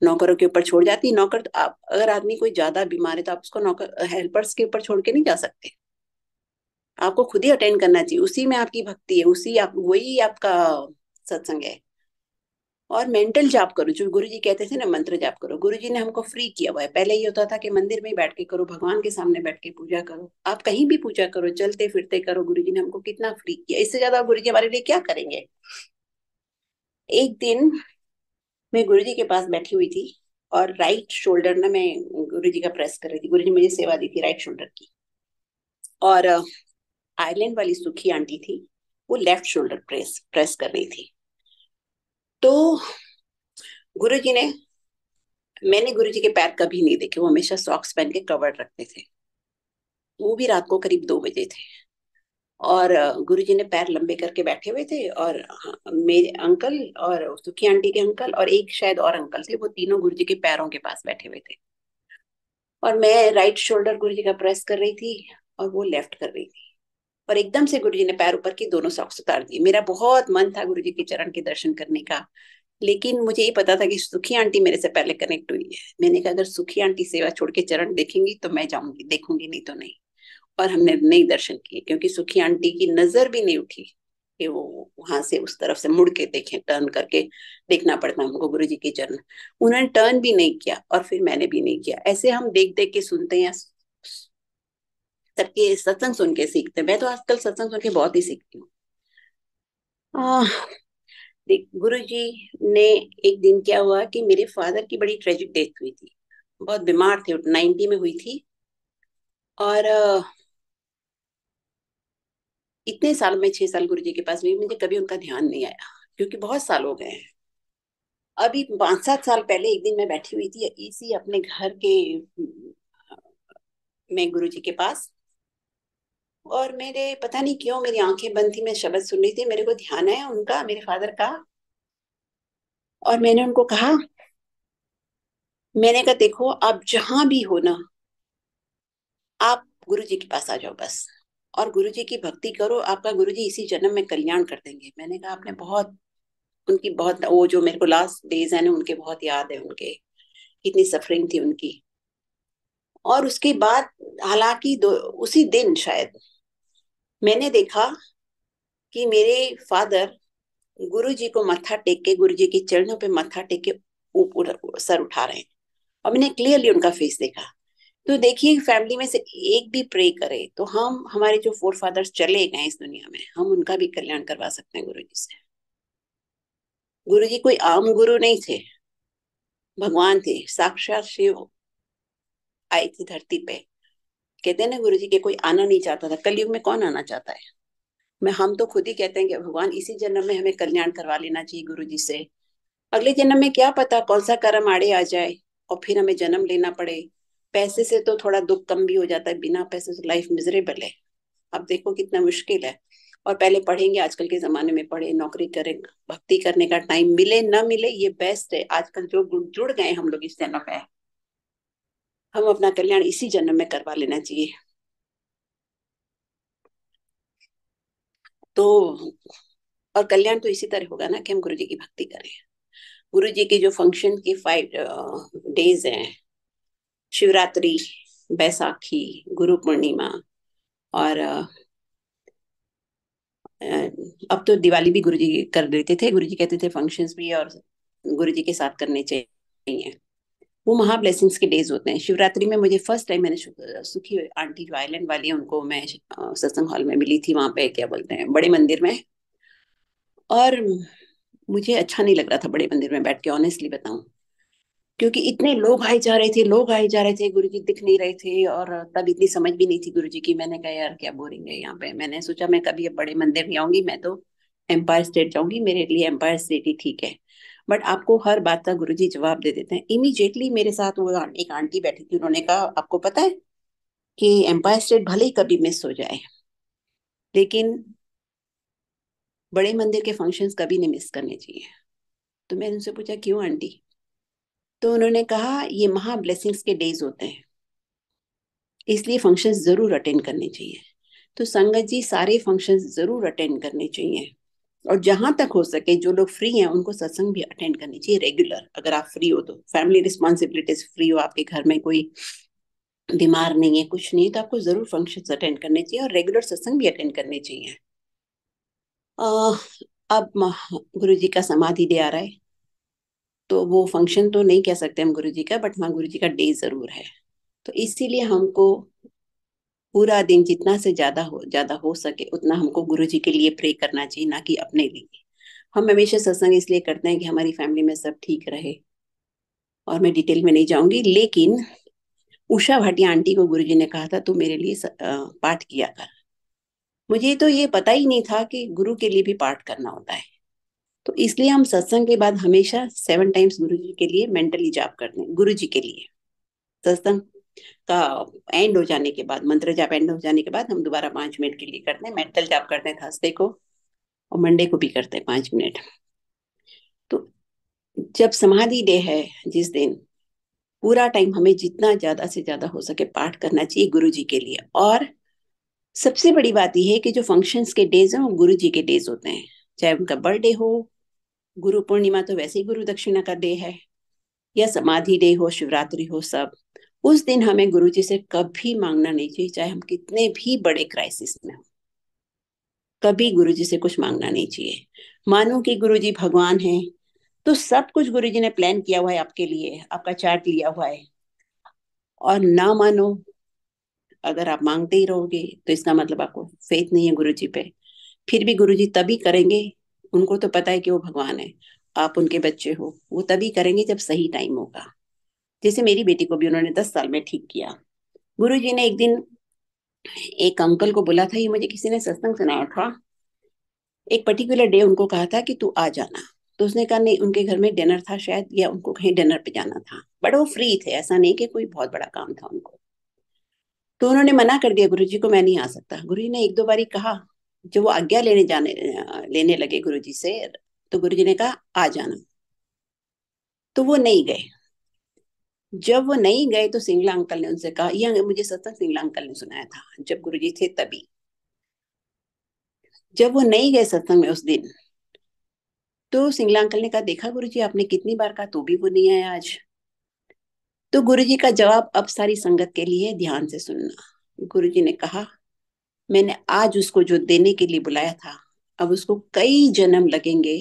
नौकरों के ऊपर छोड़ जाती है। नौकर तो आप, अगर आदमी कोई ज्यादा बीमार है तो आप उसको नौकर हेल्पर्स के ऊपर छोड़ के नहीं जा सकते, आपको खुद ही अटेंड करना चाहिए। उसी में आपकी भक्ति है, उसी आप, वही आपका सत्संग है। और मेंटल जाप करो, जो गुरु जी कहते थे ना, मंत्र जाप करो। गुरु जी ने हमको फ्री किया हुआ है। पहले ये होता था कि मंदिर में ही बैठ के करो, भगवान के सामने बैठ के पूजा करो, आप कहीं भी पूजा करो, चलते फिरते करो। गुरु जी ने हमको कितना फ्री किया, इससे ज्यादा गुरु जी हमारे लिए क्या करेंगे। एक दिन मैं गुरु जी के पास बैठी हुई थी और राइट शोल्डर ना मैं गुरु जी का प्रेस कर रही थी। गुरु जी मुझे सेवा दी थी राइट शोल्डर की, और आयरलैंड वाली सुखी आंटी थी, वो लेफ्ट शोल्डर प्रेस प्रेस कर रही थी। तो गुरु जी ने, मैंने गुरु जी के पैर कभी नहीं देखे, वो हमेशा सॉक्स पहन के कवर्ड रखते थे। वो भी रात को करीब 2 बजे थे, और गुरु जी ने पैर लंबे करके बैठे हुए थे, और मेरे अंकल और सुखी आंटी के अंकल और एक शायद और अंकल थे, वो तीनों गुरु जी के पैरों के पास बैठे हुए थे। और मैं राइट शोल्डर गुरु जी का प्रेस कर रही थी और वो लेफ्ट कर रही थी। और एकदम से गुरु जी ने पैर ऊपर की दोनों सॉक्स उतार दिए। मेरा बहुत मन था गुरु जी के चरण के दर्शन करने का, लेकिन मुझे ये पता था कि सुखी आंटी मेरे से पहले कनेक्ट हुई है। मैंने कहा अगर सुखी आंटी सेवा छोड़ के चरण देखेंगी तो मैं जाऊंगी, देखूंगी नहीं तो नहीं। और हमने नहीं दर्शन किए, क्योंकि सुखी आंटी की नजर भी नहीं उठी कि वो वहां से उस तरफ से मुड़ के देखें, टर्न करके देखना पड़ता हमको गुरु जी के चरण। उन्होंने टर्न भी नहीं किया और फिर मैंने भी नहीं किया। ऐसे हम देख देख के सुनते हैं, सबके सत्संग सुन के सीखते हैं। मैं तो आजकल सत्संग सुन के बहुत ही सीखती हूँ। देख गुरु जी ने, एक दिन क्या हुआ कि मेरे फादर की बड़ी ट्रेजिक डेथ हुई थी। बहुत बीमार थे, 90 में हुई थी। और इतने साल में 6 साल गुरु जी के पास भी मुझे कभी उनका ध्यान नहीं आया, क्योंकि बहुत साल हो गए हैं। अभी 5-7 साल पहले एक दिन मैं बैठी हुई थी इसी अपने घर के में गुरु जी के पास, और मेरे पता नहीं क्यों मेरी आंखें बंद थी, मैं शब्द सुन रही थी, मेरे को ध्यान आया उनका, मेरे फादर का। और मैंने उनको कहा, मैंने कहा देखो आप जहां भी हो ना, आप गुरु जी के पास आ जाओ बस, और गुरु जी की भक्ति करो, आपका गुरु जी इसी जन्म में कल्याण कर देंगे। मैंने कहा आपने बहुत, उनकी बहुत, वो जो मेरे को लास्ट डेज है ना उनके बहुत याद है, उनके कितनी सफरिंग थी उनकी। और उसके बाद हालांकि उसी दिन शायद मैंने देखा कि मेरे फादर गुरु जी को मत्था टेक के, गुरु जी के चरणों पे मत्था टेक के ऊपर सर उठा रहे हैं, और मैंने क्लियरली उनका फेस देखा। तो देखिए फैमिली में से एक भी प्रे करे तो हम, हमारे जो फोर फादर्स चले गए इस दुनिया में, हम उनका भी कल्याण करवा सकते हैं गुरु जी से। गुरु जी कोई आम गुरु नहीं थे, भगवान थे, साक्षात शिव आई थी धरती पे। कहते हैं ना गुरु जी के कोई आना नहीं चाहता था, कलयुग में कौन आना चाहता है। मैं, हम तो खुद ही कहते हैं कि भगवान इसी जन्म में हमें कल्याण करवा लेना चाहिए गुरु जी से। अगले जन्म में क्या पता कौन सा कर्म आड़े आ जाए और फिर हमें जन्म लेना पड़े। पैसे से तो थोड़ा दुख कम भी हो जाता है, बिना पैसे से लाइफ मिजरेबल है। अब देखो कितना मुश्किल है। और पहले पढ़ेंगे, आजकल के जमाने में पढ़े नौकरी करें, भक्ति करने का टाइम मिले ना मिले ये बेस्ट है। आजकल जो जुड़ गए हम लोग इस जन्म में, हम अपना कल्याण इसी जन्म में करवा लेना चाहिए। तो और कल्याण तो इसी तरह होगा ना कि हम गुरु जी की भक्ति करें। गुरु जी के जो फंक्शन के 5 डेज हैं, शिवरात्रि, बैसाखी, गुरु पूर्णिमा, और अब तो दिवाली भी गुरु जी कर देते थे। गुरु जी कहते थे फंक्शंस भी और गुरु जी के साथ करने चाहिए। वो महा ब्लेसिंग्स के डेज होते हैं। शिवरात्रि में मुझे फर्स्ट टाइम मैंने सुखी आंटी जो आइलैंड वाली है उनको मैं सत्संग हॉल में मिली थी, वहां पे क्या बोलते हैं बड़े मंदिर में। और मुझे अच्छा नहीं लग रहा था बड़े मंदिर में बैठ के, ऑनेस्टली बताऊं, क्योंकि इतने लोग आए जा रहे थे, लोग आए जा रहे थे, गुरु जी दिख नहीं रहे थे। और तब इतनी समझ भी नहीं थी गुरु जी की। मैंने कहा यार क्या बोरिंग है यहाँ पे। मैंने सोचा मैं कभी अब बड़े मंदिर नहीं आऊंगी, मैं तो एम्पायर स्टेट जाऊंगी, मेरे लिए एम्पायर स्टेट ही ठीक है। बट आपको हर बात का गुरु जी जवाब दे देते हैं। इमीडिएटली मेरे साथ वो एक आंटी बैठी थी, उन्होंने कहा आपको पता है कि एम्पायर स्टेट भले ही कभी मिस हो जाए, लेकिन बड़े मंदिर के फंक्शंस कभी नहीं मिस करने चाहिए। तो मैंने उनसे पूछा क्यों आंटी? तो उन्होंने कहा ये महा ब्लेसिंग्स के डेज होते हैं, इसलिए फंक्शंस जरूर अटेंड करने चाहिए। तो संगत जी सारे फंक्शंस जरूर अटेंड करने चाहिए। और जहां तक हो सके जो लोग फ्री हैं उनको सत्संग भी अटेंड करनी चाहिए रेगुलर। अगर आप फ्री हो तो, फैमिली रिस्पॉन्सिबिलिटीज फ्री हो, आपके घर में कोई बीमार नहीं है, कुछ नहीं है, तो आपको जरूर फंक्शंस अटेंड करने चाहिए और रेगुलर सत्संग भी अटेंड करने चाहिए। अब गुरु जी का समाधि डे आ रहा है, तो वो फंक्शन तो नहीं कह सकते हम गुरु जी का, बट हाँ गुरु जी का डे जरूर है। तो इसीलिए हमको पूरा दिन जितना से ज्यादा हो सके उतना हमको गुरु जी के लिए प्रे करना चाहिए, ना कि अपने लिए। हम हमेशा सत्संग इसलिए करते हैं कि हमारी फैमिली में सब ठीक रहे। और मैं डिटेल में नहीं जाऊंगी, लेकिन उषा भाटिया आंटी को गुरुजी ने कहा था तू मेरे लिए पाठ किया कर। मुझे तो ये पता ही नहीं था कि गुरु के लिए भी पाठ करना होता है। तो इसलिए हम सत्संग के बाद हमेशा 7 टाइम्स गुरु जी के लिए मेंटली जाप करते हैं, गुरु जी के लिए। सत्संग का एंड हो जाने के बाद, मंत्र जाप एंड हो जाने के बाद हम दोबारा 5 मिनट के लिए करते हैं, मेंटल जाप करते हैं थर्सडे को, और मंडे को भी करते हैं 5 मिनट। तो जब समाधि डे है जिस दिन, पूरा टाइम हमें जितना ज्यादा से ज्यादा हो सके पाठ करना चाहिए गुरु जी के लिए। और सबसे बड़ी बात यह है कि जो फंक्शंस के डेज हैं वो गुरु जी के डेज होते हैं। चाहे उनका बर्थडे हो, गुरु पूर्णिमा तो वैसे ही गुरु दक्षिणा का डे है, या समाधि डे हो, शिवरात्रि हो, सब उस दिन हमें गुरु जी से कभी मांगना नहीं चाहिए, चाहे हम कितने भी बड़े क्राइसिस में हो। कभी गुरु जी से कुछ मांगना नहीं चाहिए। मानो कि गुरु जी भगवान हैं, तो सब कुछ गुरु जी ने प्लान किया हुआ है आपके लिए, आपका चार्ट लिया हुआ है। और ना मानो, अगर आप मांगते ही रहोगे तो इसका मतलब आपको फेथ नहीं है गुरु जी पे। फिर भी गुरु जी तभी करेंगे, उनको तो पता है कि वो भगवान है, आप उनके बच्चे हो, वो तभी करेंगे जब सही टाइम होगा। जैसे मेरी बेटी को भी उन्होंने 10 साल में ठीक किया। गुरु जी ने एक दिन एक अंकल को बोला था, ये मुझे किसी ने सत्संग सुनाया था, एक पर्टिकुलर डे उनको कहा था कि तू आ जाना। तो उसने कहा नहीं, उनके घर में डिनर था शायद, या उनको कहीं डिनर पे जाना था, बट वो फ्री थे, ऐसा नहीं कि कोई बहुत बड़ा काम था उनको। तो उन्होंने मना कर दिया गुरु जी को, मैं नहीं आ सकता। गुरु जी ने एक दो बारी कहा, जब वो आज्ञा लेने लगे गुरु जी से, तो गुरु जी ने कहा आ जाना। तो वो नहीं गए। जब वो नहीं गए तो सिंगला अंकल ने उनसे कहा, यह मुझे सत्संग सिंगला अंकल ने सुनाया था जब गुरु जी थे तभी। जब वो नहीं गए सत्संग में उस दिन, तो सिंगला अंकल ने कहा देखा गुरु जी आपने कितनी बार कहा तो भी वो नहीं आया आज। तो गुरु जी का जवाब अब सारी संगत के लिए ध्यान से सुनना। गुरु जी ने कहा मैंने आज उसको जो देने के लिए बुलाया था, अब उसको कई जन्म लगेंगे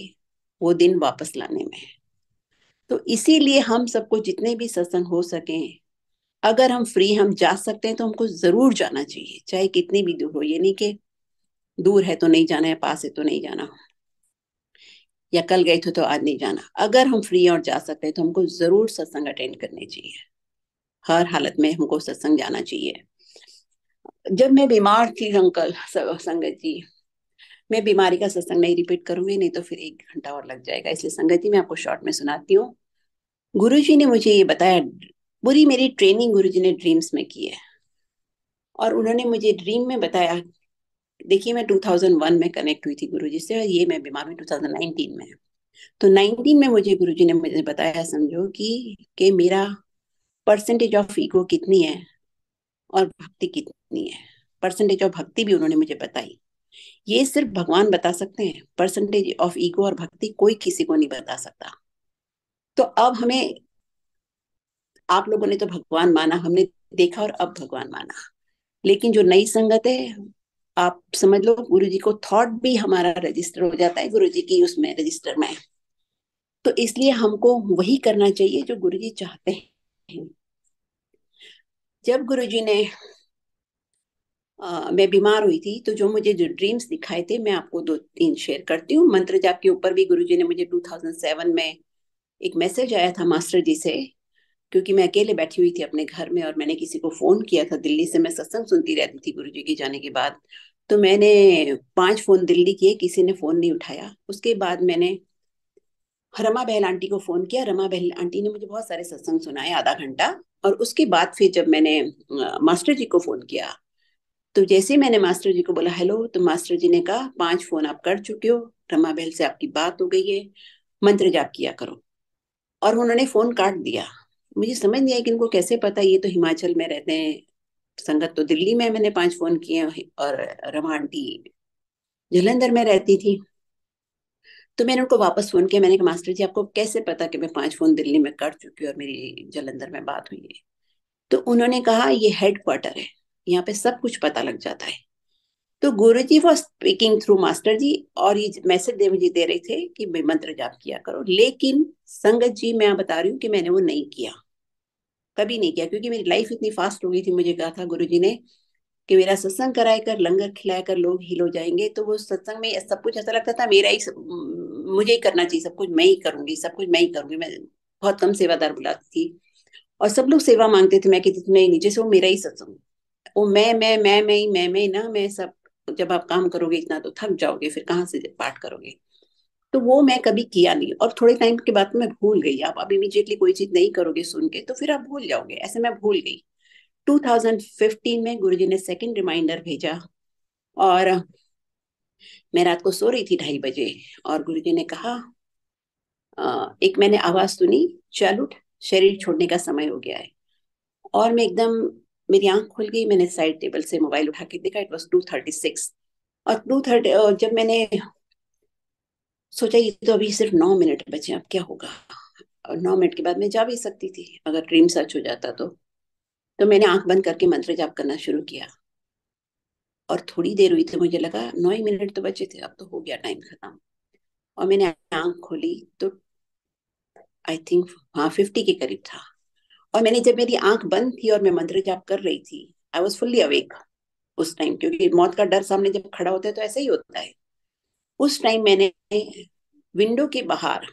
वो दिन वापस लाने में। तो इसीलिए हम सबको जितने भी सत्संग हो सके, अगर हम फ्री हम जा सकते हैं तो हमको जरूर जाना चाहिए, चाहे कितनी भी दूर हो। ये नहीं कि दूर है तो नहीं जाना है, पास है तो नहीं जाना, या कल गए थे तो आज नहीं जाना। अगर हम फ्री और जा सकते हैं तो हमको जरूर सत्संग अटेंड करने चाहिए। हर हालत में हमको सत्संग जाना चाहिए। जब मैं बीमार थी अंकल, संगत जी, मैं बीमारी का सत्संग नहीं रिपीट करूंगी, नहीं तो फिर 1 घंटा और लग जाएगा, इसलिए संगत जी मैं आपको शॉर्ट में सुनाती हूँ। गुरुजी ने मुझे ये बताया, पूरी मेरी ट्रेनिंग गुरुजी ने ड्रीम्स में की है। और उन्होंने मुझे ड्रीम में बताया, देखिए मैं 2001 में कनेक्ट हुई थी गुरुजी से, और ये मैं बीमार हुई 2019 में। तो 19 में मुझे गुरुजी ने मुझे बताया, समझो कि मेरा परसेंटेज ऑफ ईगो कितनी है और भक्ति कितनी है। परसेंटेज ऑफ भक्ति भी उन्होंने मुझे बताई। ये सिर्फ भगवान बता सकते हैं, परसेंटेज ऑफ ईगो और भक्ति कोई किसी को नहीं बता सकता। तो अब हमें, आप लोगों ने तो भगवान माना, हमने देखा और अब भगवान माना, लेकिन जो नई संगत है, आप समझ लो गुरु जी को थॉट भी हमारा रजिस्टर हो जाता है गुरु जी की उसमें रजिस्टर में। तो इसलिए हमको वही करना चाहिए जो गुरु जी चाहते हैं। जब गुरु जी ने मैं बीमार हुई थी, तो जो मुझे जो ड्रीम्स दिखाए थे, मैं आपको 2-3 शेयर करती हूँ। मंत्र जाप के ऊपर भी गुरु जी ने मुझे 2007 में एक मैसेज आया था मास्टर जी से, क्योंकि मैं अकेले बैठी हुई थी अपने घर में और मैंने किसी को फोन किया था दिल्ली से। मैं सत्संग सुनती रहती थी गुरु जी के जाने के बाद। तो मैंने 5 फोन दिल्ली किए, किसी ने फोन नहीं उठाया। उसके बाद मैंने रमा बहल आंटी को फोन किया। रमा बहल आंटी ने मुझे बहुत सारे सत्संग सुनाए, आधा घंटा। और उसके बाद फिर जब मैंने मास्टर जी को फोन किया, तो जैसे ही मैंने मास्टर जी को बोला हेलो, तो मास्टर जी ने कहा 5 फोन आप कर चुके हो, रमा बहल से आपकी बात हो गई है, मंत्र जाप किया करो। और उन्होंने फोन काट दिया। मुझे समझ नहीं आया कि इनको कैसे पता, ये तो हिमाचल में रहते हैं, संगत तो दिल्ली में। मैंने 5 फोन किए और रमा आंटी जलंधर में रहती थी। तो मैंने उनको वापस फोन किया, मैंने कहा मास्टर जी आपको कैसे पता कि मैं 5 फोन दिल्ली में कर चुकी हूँ और मेरी जलंधर में बात हुई है। तो उन्होंने कहा ये हेडक्वार्टर है, यहाँ पे सब कुछ पता लग जाता है। तो गुरु जी वॉज स्पीकिंग थ्रू मास्टर जी, और ये मैसेज देव जी दे रहे थे कि मंत्र जाप किया करो। लेकिन संगत जी मैं बता रही हूँ कि मैंने वो नहीं किया, कभी नहीं किया, क्योंकि मेरी लाइफ इतनी फास्ट हो गई थी। मुझे कहा था गुरु जी ने कि मेरा सत्संग कराया कर, लंगर खिलाया कर, लोग हील हो जाएंगे। तो वो सत्संग में सब कुछ ऐसा लगता था मेरा ही मुझे ही करना चाहिए, सब कुछ मैं ही करूंगी, सब कुछ मैं ही करूंगी। मैं बहुत कम सेवादार बुलाती थी और सब लोग सेवा मांगते थे, मैं कहती थी नहीं, नीचे से वो मेरा ही सत्संग। वो मैं ना, मैं सब। जब आप काम करोगे इतना तो थक जाओगे, फिर कहाँ से पाठ करोगे। तो वो मैं कभी किया नहीं, और थोड़े टाइम के बाद मैं भूल गई। आप अब इमीडिएटली कोई चीज नहीं करोगे सुन के, तो फिर आप भूल जाओगे, ऐसे मैं भूल गई। 2015 में गुरुजी ने सेकंड रिमाइंडर भेजा, और मैं रात को सो रही थी 2:30 बजे, और गुरुजी ने कहा एक मैंने आवाज सुनी, चल उठ, शरीर छोड़ने का समय हो गया है। और मैं एकदम, मेरी आंख खुल गई, मैंने साइड टेबल से मोबाइल उठा के देखा, इट वॉज 2:36। और 2:30, जब मैंने सोचा ये तो अभी सिर्फ 9 मिनट बचे, अब क्या होगा। और 9 मिनट के बाद मैं जा भी सकती थी अगर ड्रीम सच हो जाता तो मैंने आंख बंद करके मंत्र जाप करना शुरू किया। और थोड़ी देर हुई, तो मुझे लगा 9 ही मिनट तो बचे थे, अब तो हो गया टाइम खत्म। और मैंने आंख खोली तो आई थिंक हाँ 50 के करीब था। और मैंने, जब मेरी आंख बंद थी और मैं मंत्र जाप कर रही थी, आई वॉज फुल्ली अवेक उस टाइम, क्योंकि मौत का डर सामने जब खड़ा होता है तो ऐसा ही होता है। उस टाइम मैंने विंडो के बाहर,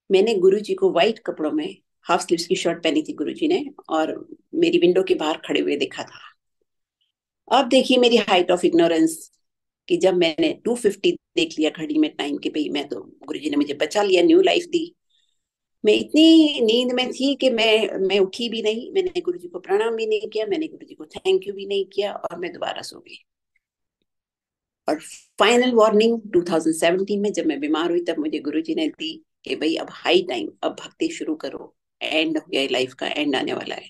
मैंने गुरु जी को व्हाइट कपड़ों में, हाफ स्लीव्स की शर्ट पहनी थी गुरु जी ने, और मेरी विंडो के बाहर खड़े हुए देखा था। अब देखिए मेरी हाइट ऑफ इग्नोरेंस, कि जब मैंने 250 देख लिया घड़ी में टाइम के, भाई मैं तो, गुरु जी ने मुझे बचा लिया, न्यू लाइफ दी। मैं इतनी नींद में थी कि मैं उठी भी नहीं, मैंने गुरु जी को प्रणाम भी नहीं किया, मैंने गुरु जी को थैंक यू भी नहीं किया, और मैं दोबारा सो गई। और फाइनल वार्निंग 2017 में जब मैं बीमार हुई, तब मुझे गुरु जी ने दी कि भाई अब हाई टाइम, अब भक्ति शुरू करो, एंड हो गया, लाइफ का एंड आने वाला है।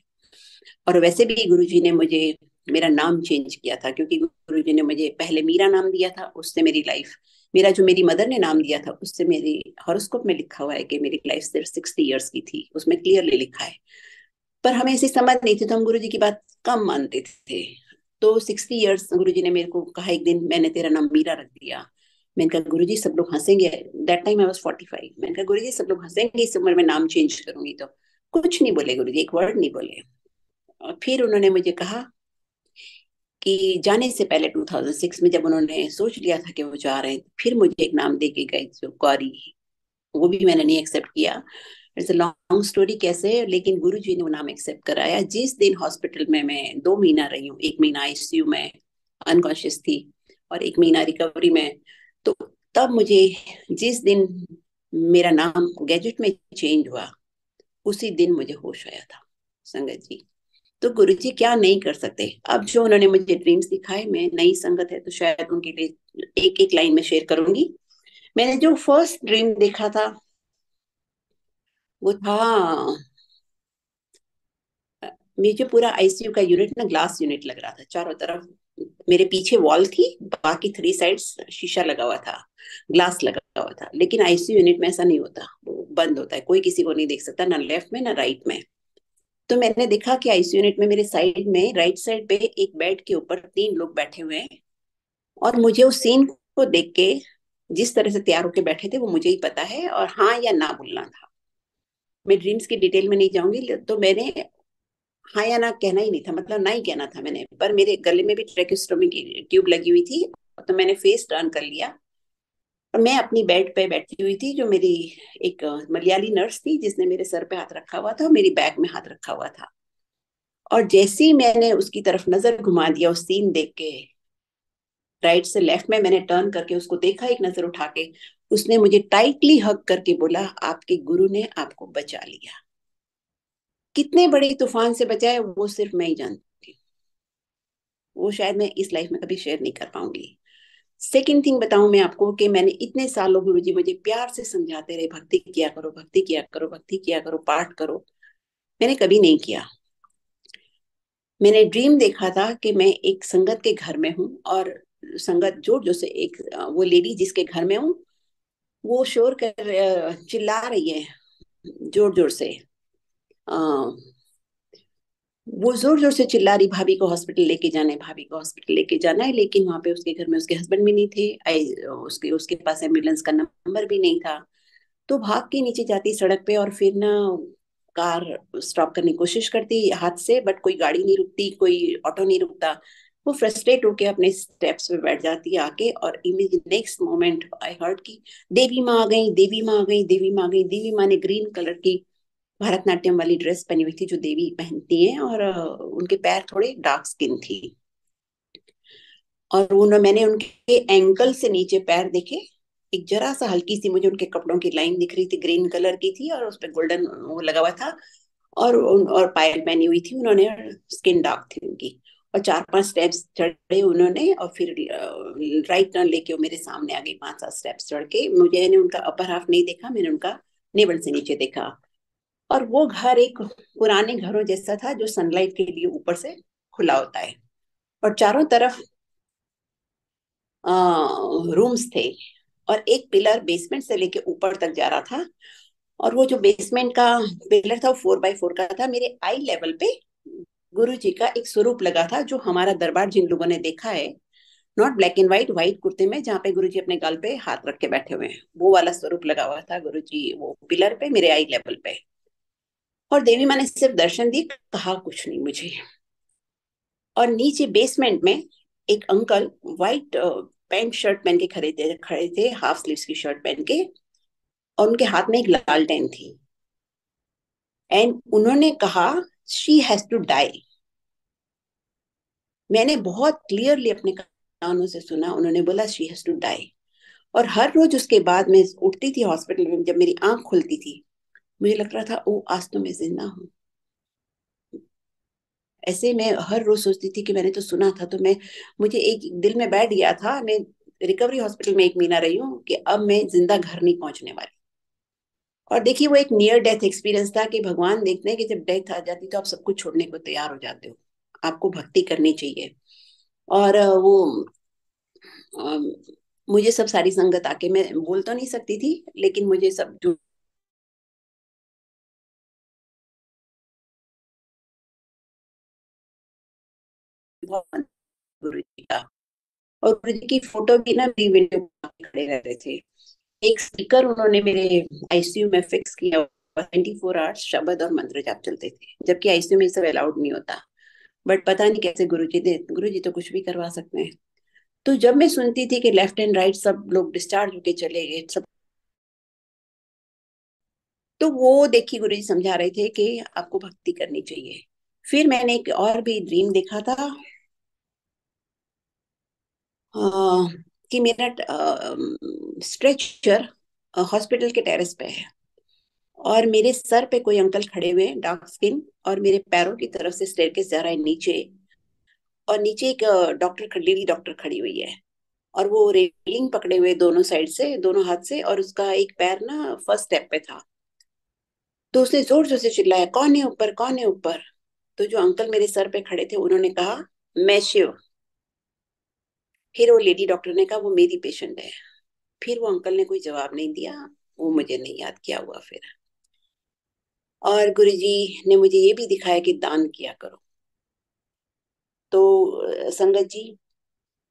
और वैसे भी गुरु जी ने मुझे मेरा नाम चेंज किया था, क्योंकि गुरु जी ने मुझे पहले मीरा नाम दिया था, उससे मेरी लाइफ, मेरा जो मेरी मदर ने नाम दिया था उससे, मेरी हॉरोस्कोप में लिखा हुआ है कि मेरी लाइफ सिर्फ 60 ईयर्स की थी, उसमें क्लियरली लिखा है। पर हमें ऐसी समझ नहीं थी, तो हम गुरु जी की बात कम मानते थे। तो 60 ईयर्स गुरु जी ने मेरे को कहा एक दिन, मैंने तेरा नाम मीरा रख दिया। मैंने कहा गुरु जी सब लोग हंसेंगे, दैट टाइम आई वाज 45। मैंने कहा गुरु जी सब लोग हंसेंगे इस उम्र में नाम चेंज करूंगी तो। कुछ नहीं बोले गुरु जी, एक वर्ड नहीं बोले। और फिर उन्होंने मुझे कहा कि जाने से पहले 2006 में, जब उन्होंने सोच लिया था कि वो जा रहे हैं, फिर मुझे एक नाम दे के गए जो गौरी। वो भी मैंने नहीं एक्सेप्ट किया। इट्स अ लॉन्ग स्टोरी कैसे, लेकिन गुरु जी ने वो नाम एक्सेप्ट कराया। जिस दिन हॉस्पिटल में मैं 2 महीना रही हूँ, 1 महीना आईसीयू में अनकॉन्शियस थी, और 1 महीना रिकवरी में। तो तब मुझे, जिस दिन मेरा नाम गैजेट में चेंज हुआ, उसी दिन मुझे होश आया था संगत जी। तो गुरुजी क्या नहीं कर सकते। अब जो उन्होंने मुझे ड्रीम्स दिखाए, मैं नई संगत है तो शायद उनके लिए एक एक लाइन में शेयर करूंगी। मैंने जो फर्स्ट ड्रीम देखा था वो था, मुझे पूरा आईसीयू का यूनिट ना ग्लास यूनिट लग रहा था चारों तरफ। मेरे पीछे वॉल थी, बाकी 3 साइड्स शीशा लगा हुआ था, ग्लास लगा हुआ था। लेकिन आईसीयू यूनिट में ऐसा नहीं होता, वो बंद होता है, कोई किसी को नहीं देख सकता, ना लेफ्ट में ना राइट में। तो मैंने देखा कि आईसीयू यूनिट में मेरे साइड में, राइट साइड पे एक बेड के ऊपर 3 लोग बैठे हुए हैं। और मुझे उस सीन को देख के, जिस तरह से तैयार होके बैठे थे वो मुझे ही पता है, और हाँ या ना बोलना था। मैं ड्रीम्स की डिटेल में नहीं जाऊंगी, तो मैंने हाँ या ना कहना ही नहीं था, मतलब ना ही कहना था मैंने। पर मेरे गले में भी ट्रेकोस्टोमी की ट्यूब लगी हुई थी, तो मैंने फेस टर्न कर लिया। और मैं अपनी बेड पे बैठी हुई थी, जो मेरी एक मलयाली नर्स थी जिसने मेरे सर पे हाथ रखा हुआ था, मेरी बैक में हाथ रखा हुआ था। और जैसे ही मैंने उसकी तरफ नजर घुमा दिया उस सीन देख के, राइट से लेफ्ट में मैंने टर्न करके उसको देखा एक नजर उठा के, उसने मुझे टाइटली हग करके बोला, आपके गुरु ने आपको बचा लिया। कितने बड़े तूफान से बचाए वो सिर्फ मैं ही जानती हूँ। वो शायद मैं इस लाइफ में कभी शेयर नहीं कर पाऊंगी। सेकेंड थिंग बताऊं मैं आपको, कि मैंने इतने सालों, गुरुजी मुझे प्यार से समझाते रहे, भक्ति किया करो, भक्ति किया करो, भक्ति किया करो, पाठ करो। मैंने कभी नहीं किया। मैंने ड्रीम देखा था कि मैं एक संगत के घर में हूँ, और संगत जोर जोर से, एक वो लेडी जिसके घर में हूँ, वो शोर कर, चिल्ला रही है जोर जोर से। अ, वो जोर जोर से चिल्ला रही, भाभी को हॉस्पिटल लेके जाना है, भाभी को हॉस्पिटल लेके जाना है। लेकिन वहां पे उसके घर में उसके हस्बैंड भी नहीं थे, उसके उसके पास एम्बुलेंस का नंबर भी नहीं था। तो भाग के नीचे जाती सड़क पे, और फिर ना कार स्टॉप करने की कोशिश करती हाथ से, बट कोई गाड़ी नहीं रुकती, कोई ऑटो नहीं रुकता। वो फ्रस्ट्रेट होके अपने स्टेप्स पे बैठ जाती है आके, और immediate next moment I heard की देवी माँ आ गई, देवी माँ आ गई, देवी माँ आ गई। देवी माँ ने ग्रीन कलर की भरतनाट्यम वाली ड्रेस पहनी हुई थी जो देवी पहनती हैं, और उनके पैर थोड़े डार्क स्किन थी। और मैंने उनके एंकल से नीचे पैर देखे। एक जरा सा हल्की सी मुझे उनके कपड़ों की लाइन दिख रही थी, ग्रीन कलर की थी, और उस पे गोल्डन वो लगा हुआ था। और पायल पहनी हुई थी उन्होंने, स्किन डार्क थी उनकी। और 4-5 स्टेप्स चढ़े उन्होंने, और फिर राइट टर्न लेके वो मेरे सामने आ गई, 5-7 स्टेप्स चढ़ के। मैंने उनका अपर हाफ नहीं देखा, मैंने उनका नेवल से नीचे देखा। और वो घर एक पुराने घरों जैसा था, जो सनलाइट के लिए ऊपर से खुला होता है, और चारों तरफ रूम्स थे। और एक पिलर बेसमेंट से लेके ऊपर तक जा रहा था। और वो जो बेसमेंट का पिलर था वो 4x4 का था। मेरे आई लेवल पे गुरु जी का एक स्वरूप लगा था, जो हमारा दरबार जिन लोगों ने देखा है, not black and white, white कुर्ते में, जहाँ पे गुरु जी अपने गाल पे हाथ रख के बैठे हुए हैं, वो वाला स्वरूप लगा हुआ था गुरु जी वो पिलर पे, मेरे आई लेवल पे। और देवी माँ ने सिर्फ दर्शन दी, कहा कुछ नहीं मुझे। और नीचे बेसमेंट में एक अंकल व्हाइट पैंट शर्ट पहन के खड़े थे, हाफ स्लीव्स की शर्ट पहन के, और उनके हाथ में एक लालटेन थी। एंड उन्होंने कहा, शी हैज टू डाई। मैंने बहुत क्लियरली अपने कानों से सुना, उन्होंने बोला शी हैज टू डाई। और हर रोज उसके बाद मैं उठती थी हॉस्पिटल में, जब मेरी आंख खुलती थी, मुझे लग रहा था ओ आज तो मैं जिंदा हूँ। ऐसे मैं हर रोज सोचती थी कि मैंने तो सुना था, तो मैं, मुझे एक दिल में बैठ गया था, मैं रिकवरी हॉस्पिटल में 1 महीना रही हूँ, कि अब मैं जिंदा घर नहीं पहुंचने वाली। और देखिए वो एक नियर डेथ एक्सपीरियंस था, कि भगवान देखते हैं कि जब डेथ आ जाती तो आप सब कुछ छोड़ने को तैयार हो जाते हो, आपको भक्ति करनी चाहिए। और अ, मुझे सब सारी संगत आके, मैं बोल तो नहीं सकती थी, लेकिन मुझे सब जो गुरु जी का, और गुरु जी की फोटो भी ना मेरी विंडो पे खड़े रहते थे। एक स्पीकर उन्होंने मेरे आईसीयू में फिक्स किया, 24 आवर्स शब्द और मंत्र जाप चलते थे, जबकि आईसीयू में सब अलाउड नहीं होता। बट पता नहीं कैसे गुरु जी तो कुछ भी करवा सकते हैं। तो जब मैं सुनती थी कि लेफ्ट एंड राइट सब लोग डिस्चार्ज होके चले गए सब, तो वो देखिए गुरु जी समझा रहे थे कि आपको भक्ति करनी चाहिए। फिर मैंने एक और भी ड्रीम देखा था। कि मेरा स्ट्रेचर हॉस्पिटल के टेरेस पे है, और मेरे सर पे कोई अंकल खड़े हुए हैं, डार्क स्किन, और मेरे पैरों की तरफ से स्टेयरकेस जा रहा है नीचे, और नीचे एक डॉक्टर, लेडी डॉक्टर खड़ी हुई है, और वो रेलिंग पकड़े हुए दोनों साइड से, दोनों हाथ से, और उसका एक पैर ना फर्स्ट स्टेप पे था। तो उसने जोर जोर से चिल्लाया, कौन है ऊपर, कौन है ऊपर? तो जो अंकल मेरे सर पे खड़े थे उन्होंने कहा, मैं शिव। फिर वो लेडी डॉक्टर ने कहा, वो मेरी पेशेंट है। फिर वो अंकल ने कोई जवाब नहीं दिया। वो मुझे नहीं याद क्या हुआ फिर। और गुरुजी ने मुझे ये भी दिखाया कि दान किया करो। तो संगत जी,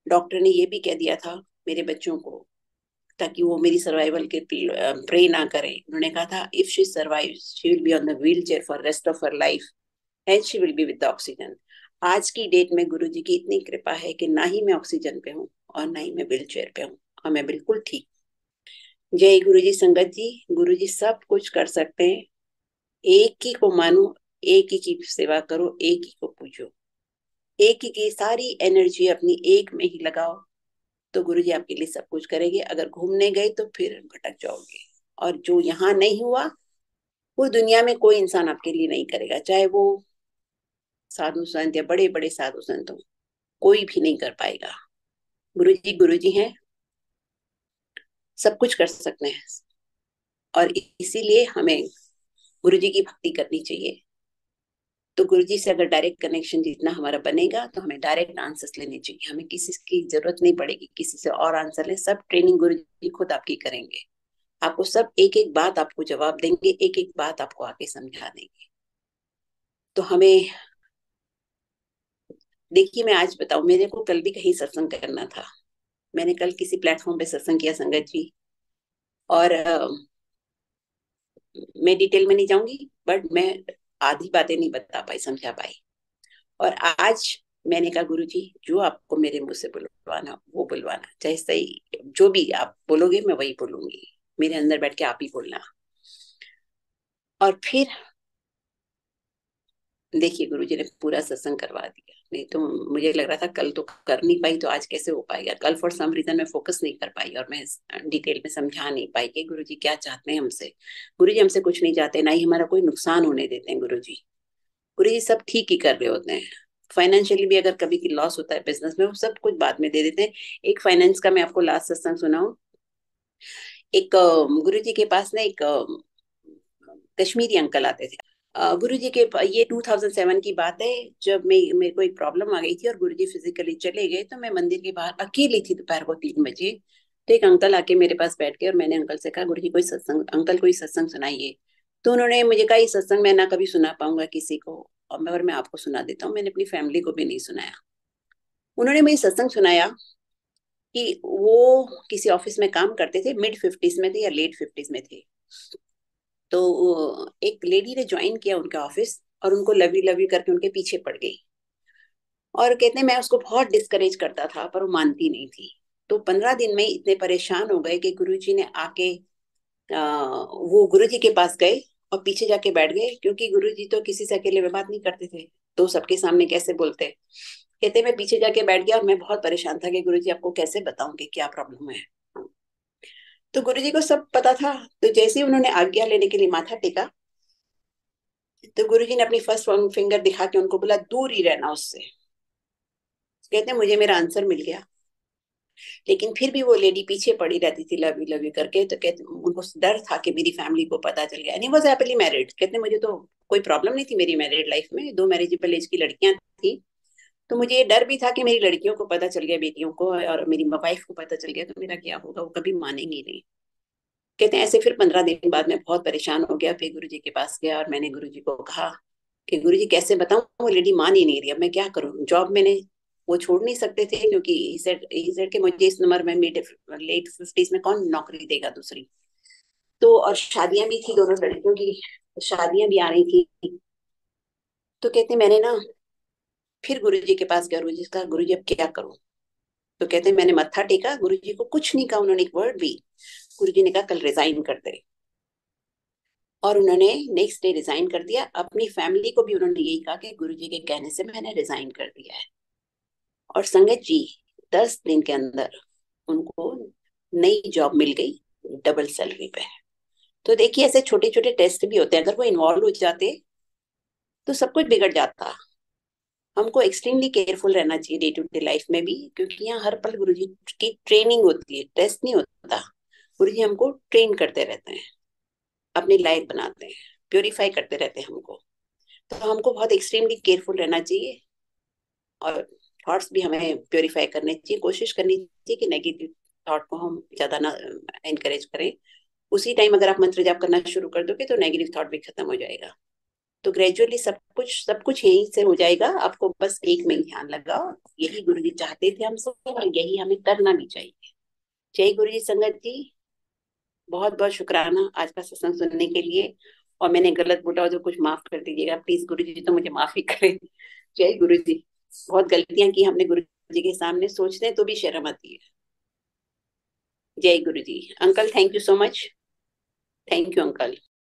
डॉक्टर ने ये भी कह दिया था मेरे बच्चों को, ताकि वो मेरी सर्वाइवल के प्रे ना करें। उन्होंने कहा था, if she survive she will be on the wheel chair for rest of her life and she will be with oxygen. आज की डेट में गुरुजी की इतनी कृपा है कि ना ही मैं ऑक्सीजन पे हूँ और ना ही मैं व्हील चेयर पे हूँ, और मैं बिल्कुल ठीक। जय गुरुजी। संगत जी, गुरुजी सब कुछ कर सकते हैं। एक ही को मानो, एक ही की सेवा करो, एक ही को पूजो, एक ही की सारी एनर्जी अपनी एक में ही लगाओ, तो गुरुजी आपके लिए सब कुछ करेंगे। अगर घूमने गए तो फिर भटक जाओगे, और जो यहाँ नहीं हुआ वो दुनिया में कोई इंसान आपके लिए नहीं करेगा, चाहे वो साधु संत या बड़े बड़े साधु संत हो, कोई भी नहीं कर पाएगा। गुरु जी हैं, सब कुछ कर सकते हैं, और इसीलिए हमें गुरु जी की भक्ति करनी चाहिए। तो गुरु जी से अगर डायरेक्ट कनेक्शन जितना हमारा बनेगा तो हमें डायरेक्ट आंसर्स लेने चाहिए, हमें किसी की जरूरत नहीं पड़ेगी किसी से और आंसर ले। सब ट्रेनिंग गुरु जी खुद आपकी करेंगे, आपको सब एक एक बात आपको जवाब देंगे, एक एक बात आपको आके समझा देंगे। तो हमें, देखिए मैं आज बताऊं, मेरे को कल भी कहीं सत्संग करना था। मैंने कल किसी प्लेटफॉर्म पे सत्संग किया संगत जी, और मैं डिटेल में नहीं जाऊंगी, बट मैं आधी बातें नहीं बता पाई, समझा पाई। और आज मैंने कहा, गुरु जी जो आपको मेरे मुंह से बुलवाना वो बुलवाना, चाहे सही जो भी आप बोलोगे मैं वही बोलूंगी, मेरे अंदर बैठ के आप ही बोलना। और फिर देखिए गुरुजी ने पूरा सत्संग करवा दिया। नहीं तो मुझे लग रहा था कल तो कर नहीं पाई, तो आज कैसे हो पाएगा। कल फॉर सम रीजन मैं फोकस नहीं कर पाई, और मैं डिटेल में समझा नहीं पाई कि गुरुजी क्या चाहते हैं हमसे। गुरुजी हमसे कुछ नहीं चाहते, ना ही हमारा कोई नुकसान होने देते हैं गुरुजी। गुरुजी सब ठीक ही कर रहे होते हैं। फाइनेंशियली भी अगर कभी की लॉस होता है बिजनेस में, वो सब कुछ बाद में दे देते हैं। एक फाइनेंस का मैं आपको लास्ट सत्संग सुनाऊं। एक गुरु जी के पास ना एक कश्मीरी अंकल आते थे। गुरु जी के ये 2007 की बात है, जब मैं मेरे को एक प्रॉब्लम आ गई थी और गुरु जी फिजिकली चले गए, तो मैं मंदिर के बाहर अकेली थी दोपहर को 3 बजे। तो एक अंकल आके मेरे पास बैठ गए, और मैंने अंकल से कहा, गुरु जी कोई सत्संग, अंकल कोई सत्संग सुनाइए। तो उन्होंने मुझे कहा, ये सत्संग मैं ना कभी सुना पाऊंगा किसी को, और मैं आपको सुना देता हूँ। मैंने अपनी फैमिली को भी नहीं सुनाया। उन्होंने मुझे सत्संग सुनाया कि वो किसी ऑफिस में काम करते थे, मिड 50s में थे या लेट 50s में थे। तो एक लेडी ने ज्वाइन किया उनका ऑफिस, और उनको लवी लवी करके उनके पीछे पड़ गई। और कहते हैं मैं उसको बहुत डिस्करेज करता था, पर वो मानती नहीं थी। तो 15 दिन में इतने परेशान हो गए कि गुरुजी ने आके वो गुरुजी के पास गए और पीछे जाके बैठ गए, क्योंकि गुरुजी तो किसी से अकेले में बात नहीं करते थे, तो सबके सामने कैसे बोलते। कहते मैं पीछे जाके बैठ गया, और मैं बहुत परेशान था कि गुरुजी आपको कैसे बताऊं कि क्या प्रॉब्लम है। तो गुरुजी को सब पता था। तो जैसे ही उन्होंने आज्ञा लेने के लिए माथा टेका, तो गुरुजी ने अपनी फर्स्ट फिंगर दिखा के उनको बोला, दूर ही रहना उससे। कहते हैं मुझे मेरा आंसर मिल गया, लेकिन फिर भी वो लेडी पीछे पड़ी रहती थी लव यू करके। तो कहते उनको डर था कि मेरी फैमिली को पता चल गया। And he was happily married. कहते मुझे तो कोई प्रॉब्लम नहीं थी मेरी मैरिड लाइफ में, 2 मैरिजेबल एज की लड़कियां थी। तो मुझे ये डर भी था कि मेरी लड़कियों को पता चल गया, बेटियों को, और मेरी वाइफ को पता चल गया तो मेरा क्या होगा, वो कभी मानेंगी नहीं। कहते हैं ऐसे फिर 15 दिन बाद मैं बहुत परेशान हो गया, फिर गुरु जी के पास गया, और मैंने गुरु जी को कहा कि गुरु जी कैसे बताऊं, वो लेडी मान ही नहीं रही, अब मैं क्या करूं। जॉब मैंने वो छोड़ नहीं सकते थे, क्योंकि ही सेड कि मुझे इस उम्र में लेट 50s में कौन नौकरी देगा दूसरी। तो और शादियां भी थी, दोनों लड़कियों की शादियां भी आ रही थी। तो कहते मैंने ना फिर गुरु जी के पास गया, गुरु जी का, गुरु जी अब क्या करूं। तो कहते मैंने मत्था टेका, गुरु जी को कुछ नहीं कहा उन्होंने, एक वर्ड भी। गुरु जी ने कहा कल रिजाइन कर दे। और उन्होंने नेक्स्ट डे रिजाइन कर दिया। अपनी फैमिली को भी उन्होंने यही कहा कि गुरुजी के कहने से मैंने रिजाइन कर दिया है। और संगत जी, 10 दिन के अंदर उनको नई जॉब मिल गई, डबल सैलरी पे। तो देखिए, ऐसे छोटे छोटे टेस्ट भी होते हैं, अगर वो इन्वॉल्व हो जाते तो सब कुछ बिगड़ जाता। हमको एक्सट्रीमली केयरफुल रहना चाहिए डे टू डे लाइफ में भी, क्योंकि यहाँ हर पल गुरुजी की ट्रेनिंग होती है, टेस्ट नहीं होता। गुरुजी हमको ट्रेन करते रहते हैं, अपनी लाइफ बनाते हैं, प्योरीफाई करते रहते हैं हमको। तो हमको बहुत एक्सट्रीमली केयरफुल रहना चाहिए, और थॉट्स भी हमें प्योरीफाई करने चाहिए। कोशिश करनी चाहिए कि नेगेटिव थॉट को हम ज्यादा ना एनकरेज करें। उसी टाइम अगर आप मंत्र जाप करना शुरू कर दोगे तो नेगेटिव थॉट भी खत्म हो जाएगा। तो ग्रेजुअली सब कुछ यहीं से हो जाएगा। आपको बस एक में ही ध्यान लगाओ। यही गुरु जी चाहते थे हमसे, और यही हमें करना भी चाहिए। जय गुरु जी। संगत जी, बहुत बहुत शुक्राना आज का सत्संग सुनने के लिए। और मैंने गलत बोला हो तो कुछ माफ कर दीजिएगा प्लीज। गुरु जी तो मुझे माफी करें। जय गुरु जी। बहुत गलतियां की हमने गुरु जी के सामने, सोचते हैं तो भी शर्म आती है। जय गुरु जी। Uncle, thank you so much. Thank you uncle.